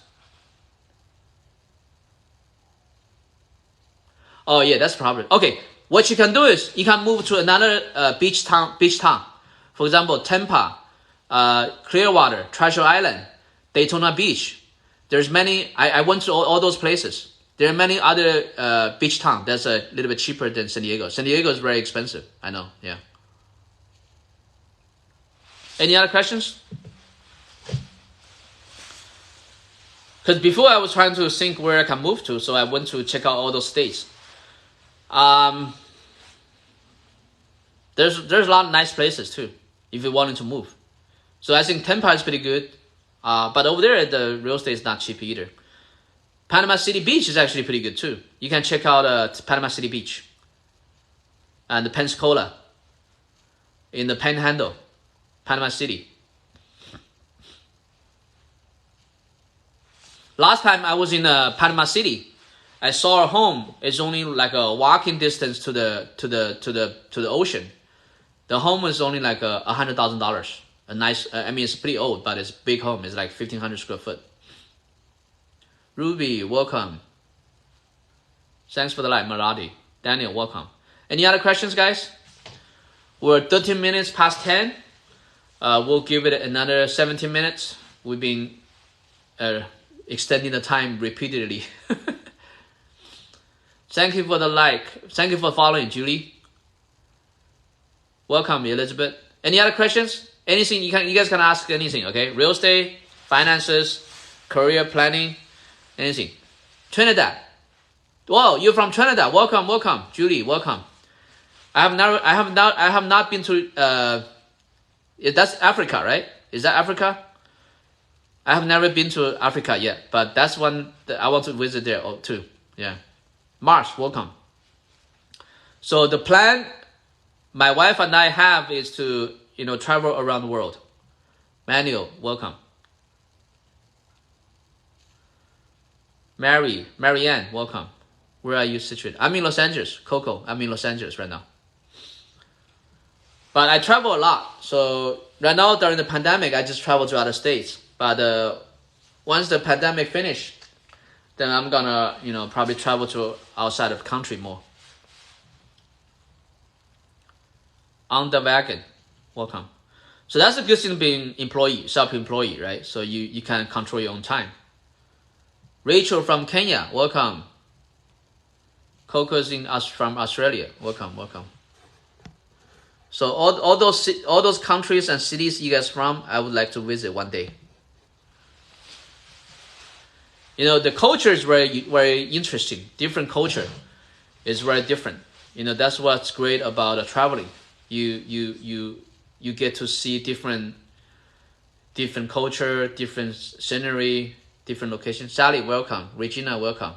Oh yeah, that's probably okay. What you can do is you can move to another beach town. For example, Tampa, Clearwater, Treasure Island, Daytona Beach. There's many. I went to all those places. There are many other beach towns that's a little bit cheaper than San Diego. San Diego is very expensive. I know. Yeah. Any other questions? Because before I was trying to think where I can move to, so I went to check out all those states. There's a lot of nice places too if you wanted to move. So I think Tampa is pretty good, but over there the real estate is not cheap either. Panama City Beach is actually pretty good too. You can check out Panama City Beach and the Pensacola in the Panhandle, Panama City. Last time I was in Panama City, I saw a home. It's only like a walking distance to the ocean. The home is only like $100,000. A nice. I mean, it's pretty old, but it's a big home. It's like 1,500 square foot. Ruby, welcome. Thanks for the like, Maradi. Daniel, welcome. Any other questions, guys? We're 13 minutes past 10. We'll give it another 17 minutes. We've been extending the time repeatedly. Thank you for the like. Thank you for following, Julie. Welcome, Elizabeth. Any other questions? Anything you guys can ask anything, okay? Real estate, finances, career planning, anything. Trinidad. Whoa, you're from Trinidad. Welcome, Julie. Welcome. I have not been to. That's Africa, right? Is that Africa? I have never been to Africa yet, but that's one that I want to visit there too. Yeah. Mars, welcome. So the plan my wife and I have is to, travel around the world. Manuel, welcome. Marianne, welcome. Where are you situated? I'm in Los Angeles. Coco, I'm in Los Angeles right now. But I travel a lot. So right now during the pandemic, I just travel to other states. But once the pandemic finished, then I'm gonna, probably travel to outside of country more. On the wagon, welcome. So that's a good thing being self-employee, right? So you can control your own time. Rachel from Kenya, welcome. Coco's from Australia, welcome. So all those countries and cities you guys from, I would like to visit one day. The culture is very, very interesting. Different culture is very different. That's what's great about traveling. You get to see different culture, different scenery, different locations. Sally, welcome. Regina, welcome.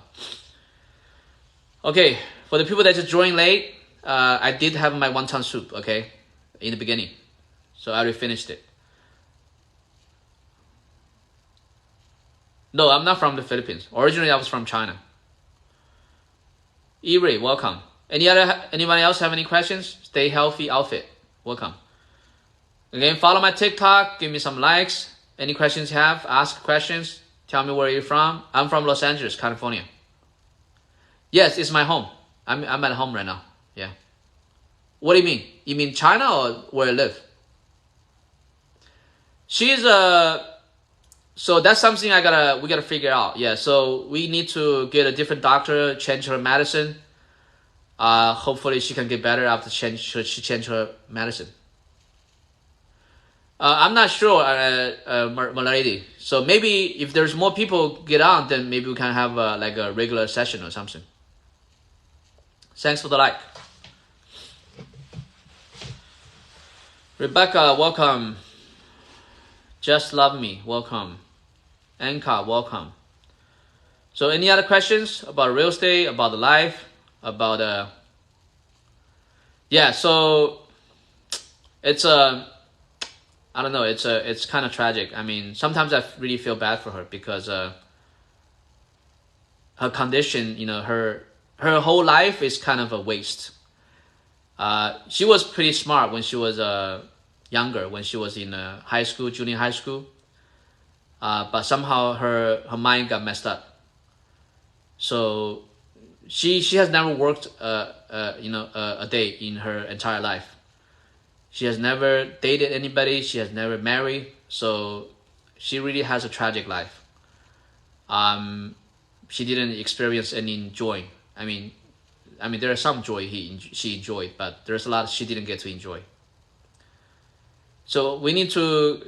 Okay, for the people that just joined late, I did have my wonton soup. Okay, in the beginning. So I already finished it. No, I'm not from the Philippines. Originally, I was from China. E-Ray, welcome. Anybody else have any questions? Stay healthy outfit. Welcome. Again, follow my TikTok. Give me some likes. Any questions you have, ask questions. Tell me where you're from. I'm from Los Angeles, California. Yes, it's my home. I'm at home right now. Yeah. What do you mean? You mean China or where I live? She's so that's something we gotta figure out. Yeah. So we need to get a different doctor, change her medicine. Hopefully she can get better after she change her medicine. I'm not sure, Malady. So maybe if there's more people get on, then maybe we can have like a regular session or something. Thanks for the like. Rebecca, welcome. Just Love Me, welcome. Anka, welcome. So any other questions about real estate, about the life, about yeah, so it's I don't know, it's kind of tragic. I mean, sometimes I really feel bad for her because her condition, you know, her whole life is kind of a waste. She was pretty smart when she was younger, when she was in high school, junior high school. But somehow her mind got messed up. So she has never worked a day in her entire life. She has never dated anybody. She has never married. So she really has a tragic life. She didn't experience any joy. I mean, there is some joy she enjoyed, but there's a lot she didn't get to enjoy. So we need to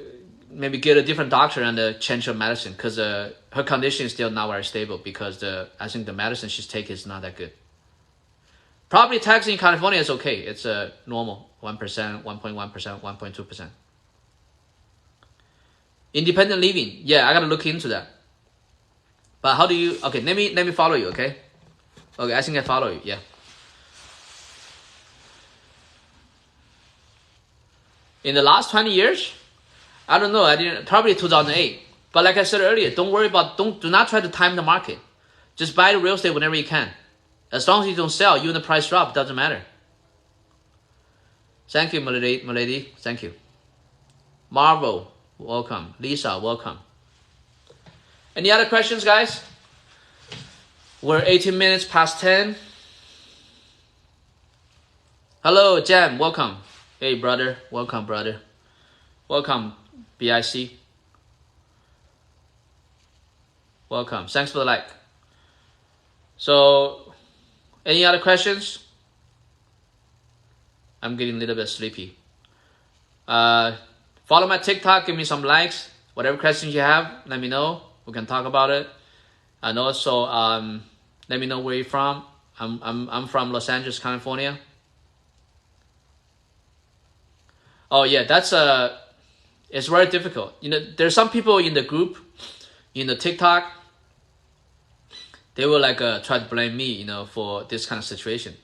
maybe get a different doctor and change her medicine because her condition is still not very stable because I think the medicine she's taking is not that good. Property tax in California is okay. It's normal, 1%, 1.1%, 1.2%. Independent living, yeah, I gotta look into that. But how do you? Okay, let me follow you. Okay, I think I follow you. Yeah. In the last 20 years, I don't know. I didn't, probably 2008. But like I said earlier, do not try to time the market. Just buy the real estate whenever you can. As long as you don't sell, even the price drop, it doesn't matter. Thank you, Milady. Thank you. Marvel, welcome. Lisa, welcome. Any other questions, guys? We're 18 minutes past 10. Hello, Jam, welcome. Hey, brother. Welcome, brother. Welcome, BIC. Welcome. Thanks for the like. So, any other questions? I'm getting a little bit sleepy. Follow my TikTok. Give me some likes. Whatever questions you have, let me know. We can talk about it. And also, let me know where you're from. I'm from Los Angeles, California. Oh yeah, that's it's very difficult. You know, there's some people in the group, in the TikTok, they will like try to blame me, you know, for this kind of situation.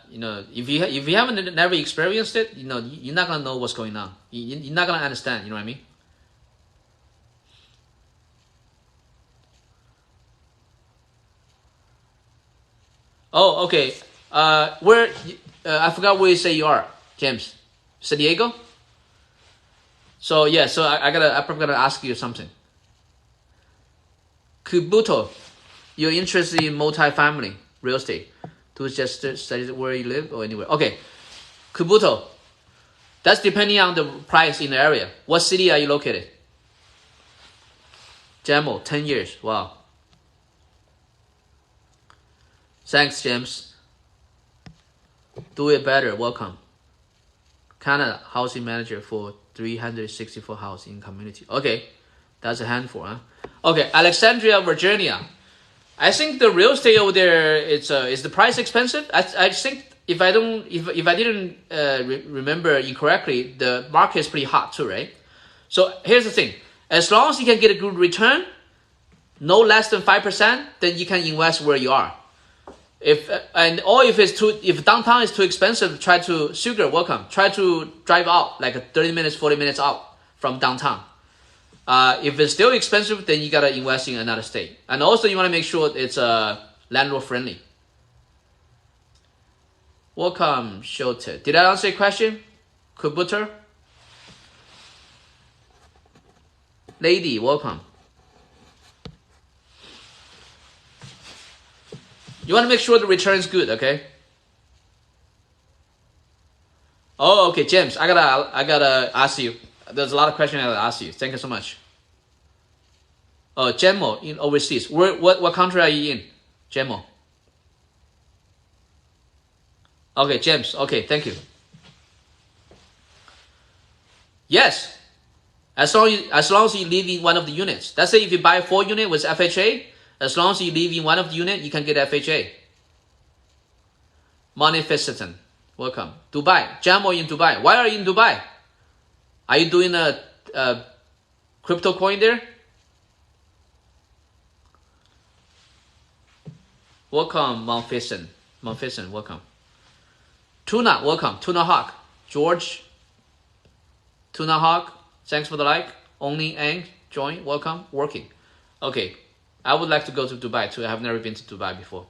You know, if you haven't never experienced it, you know, you're not gonna know what's going on. You're not gonna understand. You know what I mean? Oh, okay. Where? I forgot where you say you are, James. San Diego. So yeah, so I'm probably gonna ask you something. Kubuto, you're interested in multi-family real estate. To just study where you live or anywhere. Okay, Kubuto. That's depending on the price in the area. What city are you located? Jamo, 10 years. Wow. Thanks, James. Do it better. Welcome. Canada housing manager for 364 house in community. Okay, that's a handful, huh? Okay, Alexandria, Virginia. I think the real estate over there, is the price expensive? I think if I didn't remember incorrectly, the market is pretty hot too, right? So here's the thing: as long as you can get a good return, no less than 5%, then you can invest where you are. If downtown is too expensive, try to Sugar, welcome. Try to drive out like 30 minutes, 40 minutes out from downtown. If it's still expensive, then you gotta invest in another state. And also you wanna make sure it's landlord friendly. Welcome, Shote. Did I answer your question? Kubuter? Lady, welcome. You want to make sure the return is good, okay? Oh, okay, James. I gotta ask you. There's a lot of questions I gotta ask you. Thank you so much. Oh, Gemmo in overseas. What country are you in, Gemmo? Okay, James. Okay, thank you. Yes, as long as you live in one of the units. Let's say if you buy 4 units with FHA. As long as you live in one of the units, you can get FHA. Manifestant, welcome. Dubai, Jamo in Dubai. Why are you in Dubai? Are you doing a crypto coin there? Welcome, Manfestant, welcome. Tuna, welcome. Tuna Hawk, George. Tuna Hawk, thanks for the like. Only Ang, join, welcome, working. Okay. I would like to go to Dubai too. I have never been to Dubai before.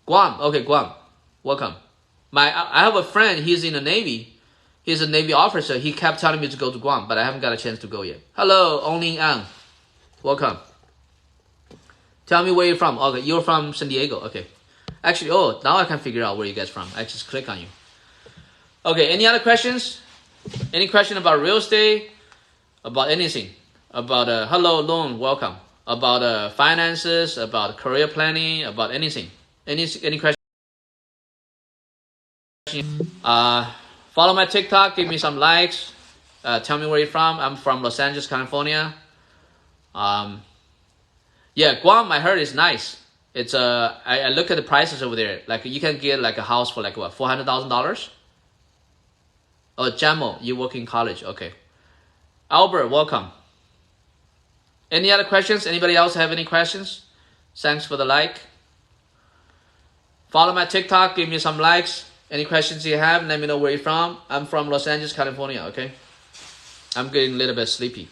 Guam. Okay, Guam. Welcome. I have a friend. He's in the Navy. He's a Navy officer. He kept telling me to go to Guam, but I haven't got a chance to go yet. Hello, Ongling Ang. Welcome. Tell me where you're from. Okay, you're from San Diego. Okay. Actually, now I can figure out where you guys from. I just click on you. Okay, any other questions? Any question about real estate? About anything? About hello loan, welcome. About finances, about career planning, about anything. Any question? Follow my TikTok, give me some likes. Tell me where you're from. I'm from Los Angeles, California. Yeah, Guam I heard is nice. It's I look at the prices over there. Like you can get like a house for like what, $400,000? Oh, Jamo, you work in college, okay. Albert, welcome. Any other questions? Anybody else have any questions? Thanks for the like. Follow my TikTok. Give me some likes. Any questions you have, let me know where you're from. I'm from Los Angeles, California, okay? I'm getting a little bit sleepy.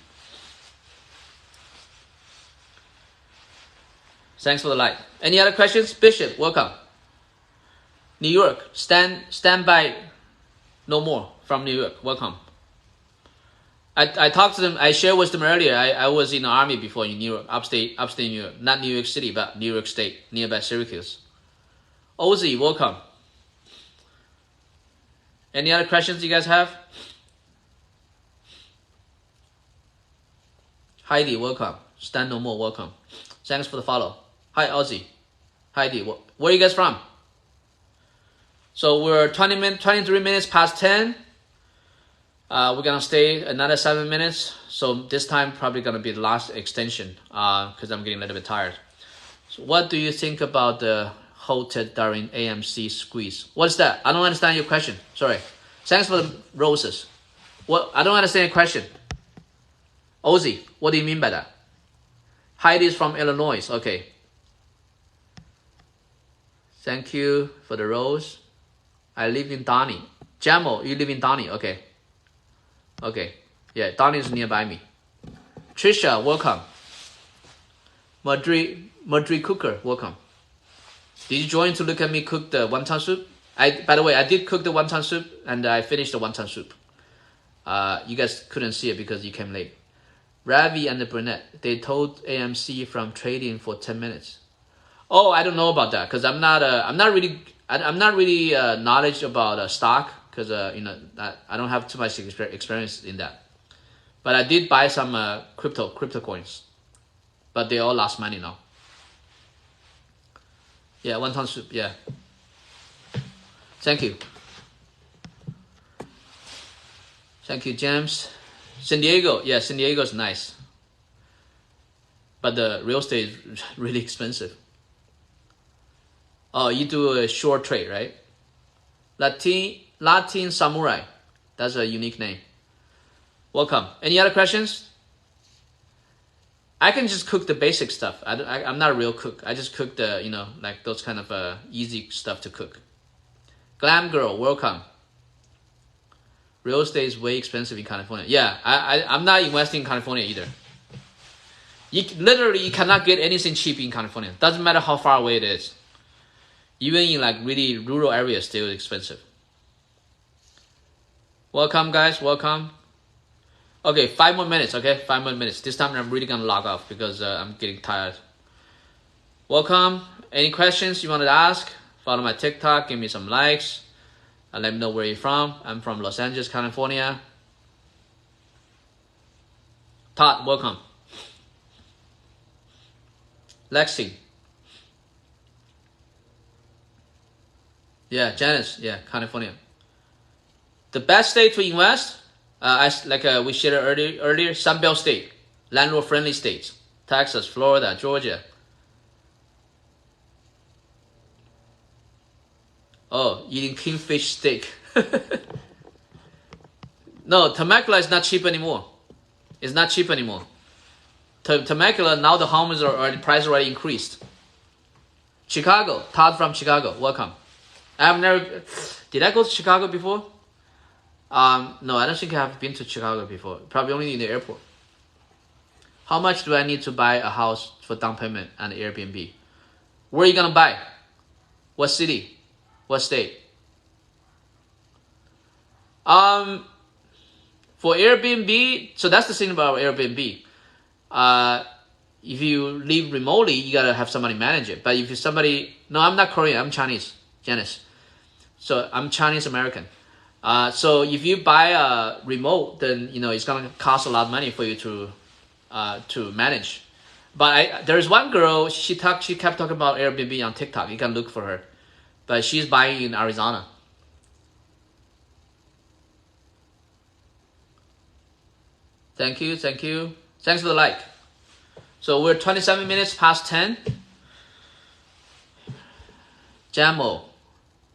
Thanks for the like. Any other questions? Bishop, welcome. New York, stand by no more from New York. Welcome. I talked to them. I shared with them earlier. I was in the army before in New York, upstate New York, not New York City, but New York State, nearby Syracuse. Ozzy, welcome. Any other questions you guys have? Heidi, welcome. Stand no more, welcome. Thanks for the follow. Hi, Ozzy. Heidi, where are you guys from? So we're 23 minutes past 10. We're gonna stay another 7 minutes. So this time probably gonna be the last extension because I'm getting a little bit tired. So what do you think about the halted during AMC squeeze? What's that? I don't understand your question. Sorry. Thanks for the roses. What? I don't understand your question. Ozzy, what do you mean by that? Heidi is from Illinois. Okay. Thank you for the rose. I live in Donnie. Jamo, you live in Donnie. Okay. Okay. Yeah, Donnie is nearby me. Trisha, welcome. Madrid Cooker, welcome. Did you join to look at me cook the wonton soup? By the way, I did cook the wonton soup and I finished the wonton soup. You guys couldn't see it because you came late. Ravi and the brunette, they told AMC from trading for 10 minutes. Oh, I don't know about that because I'm not really knowledge about stock because I don't have too much experience in that. But I did buy some crypto coins, but they all lost money now. Yeah, wonton soup. Yeah. Thank you. Thank you, James. San Diego. Yeah, San Diego is nice, but the real estate is really expensive. Oh, you do a short trade, right? Latin Samurai. That's a unique name. Welcome. Any other questions? I can just cook the basic stuff. I'm not a real cook. I just cook the, like those kind of easy stuff to cook. Glam Girl, welcome. Real estate is way expensive in California. Yeah, I'm not investing in California either. You cannot get anything cheap in California. Doesn't matter how far away it is. Even in like really rural areas, still expensive. Welcome, guys. Welcome. Okay, 5 more minutes. Okay, 5 more minutes. This time I'm really gonna log off because I'm getting tired. Welcome. Any questions you wanted to ask? Follow my TikTok. Give me some likes. And let me know where you're from. I'm from Los Angeles, California. Todd, welcome. Lexi. Yeah, Janice. Yeah, California. The best state to invest, we shared earlier, Sunbelt state, landlord-friendly states, Texas, Florida, Georgia. Oh, eating kingfish steak. No, Temecula is not cheap anymore. It's not cheap anymore. Temecula, now the homes are price already increased. Chicago, Todd from Chicago, welcome. Did I go to Chicago before? No, I don't think I have been to Chicago before. Probably only in the airport. How much do I need to buy a house for down payment and Airbnb? Where are you gonna buy? What city? What state? For Airbnb, so that's the thing about Airbnb. If you live remotely, you gotta have somebody manage it. But if you're somebody, no, I'm not Korean, I'm Chinese, Janice. So I'm Chinese American. So if you buy a remote, then it's gonna cost a lot of money for you to manage. But there's one girl, she kept talking about Airbnb on TikTok. You can look for her, but she's buying in Arizona. Thank you. Thanks for the like. So we're 27 minutes past 10. Jamo,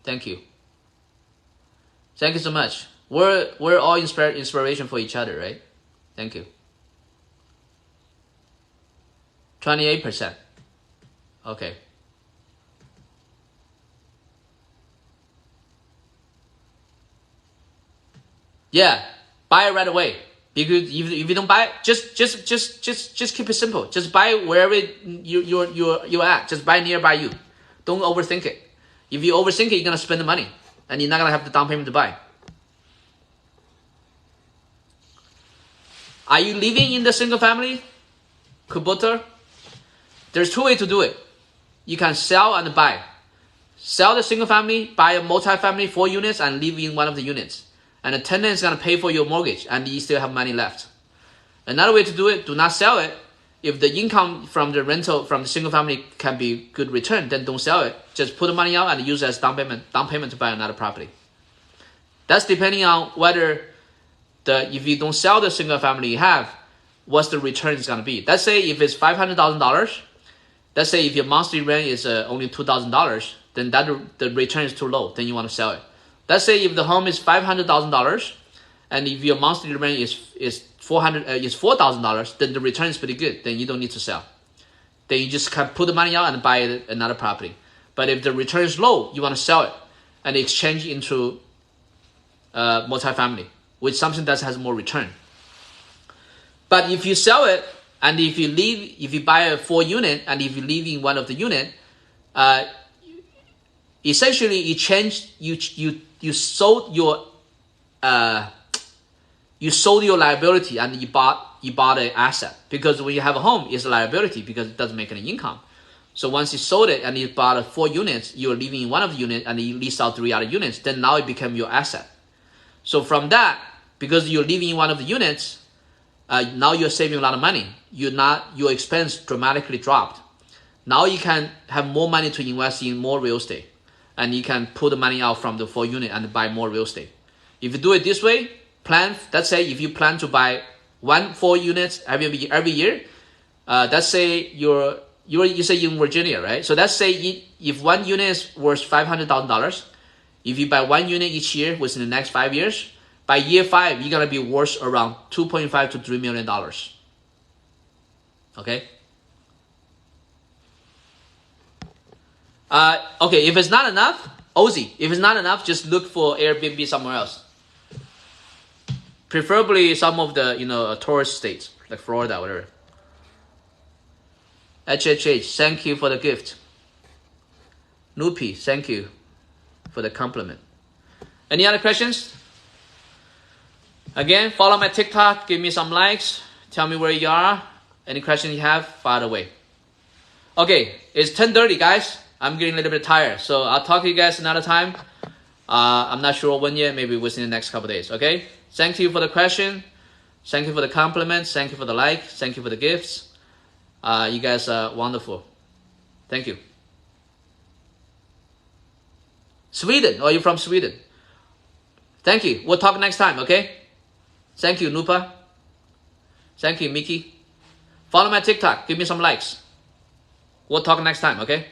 thank you. Thank you so much. We're all inspiration for each other, right? Thank you. 28%. Okay. Yeah, buy it right away. Because if you don't buy it, just keep it simple. Just buy wherever you're at. Just buy nearby you. Don't overthink it. If you overthink it, you're gonna spend the money, and you're not gonna have the down payment to buy. Are you living in the single family? Kubota? There's two ways to do it. You can sell and buy. Sell the single family, buy a multi-family 4 units, and live in one of the units. And the tenant is going to pay for your mortgage, and you still have money left. Another way to do it, do not sell it. If the income from the rental from the single family can be good return, then don't sell it. Just put the money out and use it as down payment to buy another property. That's depending on whether if you don't sell the single family you have, what's the return is going to be. Let's say if it's $500,000, let's say if your monthly rent is only $2,000, then the return is too low, then you want to sell it. Let's say if the home is $500,000, and if your monthly rent is $4,000, then the return is pretty good. Then you don't need to sell. Then you just can put the money out and buy another property. But if the return is low, you want to sell it and exchange into multifamily with something that has more return. But if you sell it, and if you buy a 4 unit, and if you live in one of the unit, essentially you sold your liability and you bought an asset, because when you have a home, it's a liability because it doesn't make any income. So once you sold it and you bought 4 units, you're living in one of the units and you lease out 3 other units, then now it became your asset. So from that, because you're living in one of the units, now you're saving a lot of money. Your expense dramatically dropped. Now you can have more money to invest in more real estate, and you can pull the money out from the 4 unit and buy more real estate. If you do it this way, let's say if you plan to buy 4 units every year, let's say you say in Virginia, right? So let's say if 1 unit is worth $500,000, if you buy 1 unit each year within the next 5 years, by year 5, you're gonna be worth around $2.5 to $3 million. Okay. Okay, if it's not enough, Ozzy, if it's not enough, just look for Airbnb somewhere else. Preferably some of the, tourist states, like Florida, whatever. HHH, thank you for the gift. Nupi, thank you for the compliment. Any other questions? Again, follow my TikTok, give me some likes, tell me where you are. Any questions you have, fire away. Okay, it's 10:30, guys. I'm getting a little bit tired, so I'll talk to you guys another time. I'm not sure when yet, maybe within the next couple days, okay? Thank you for the question. Thank you for the compliments. Thank you for the like. Thank you for the gifts. You guys are wonderful. Thank you. Sweden. Are you from Sweden? Thank you. We'll talk next time, okay? Thank you, Nupa. Thank you, Mickey. Follow my TikTok. Give me some likes. We'll talk next time, okay?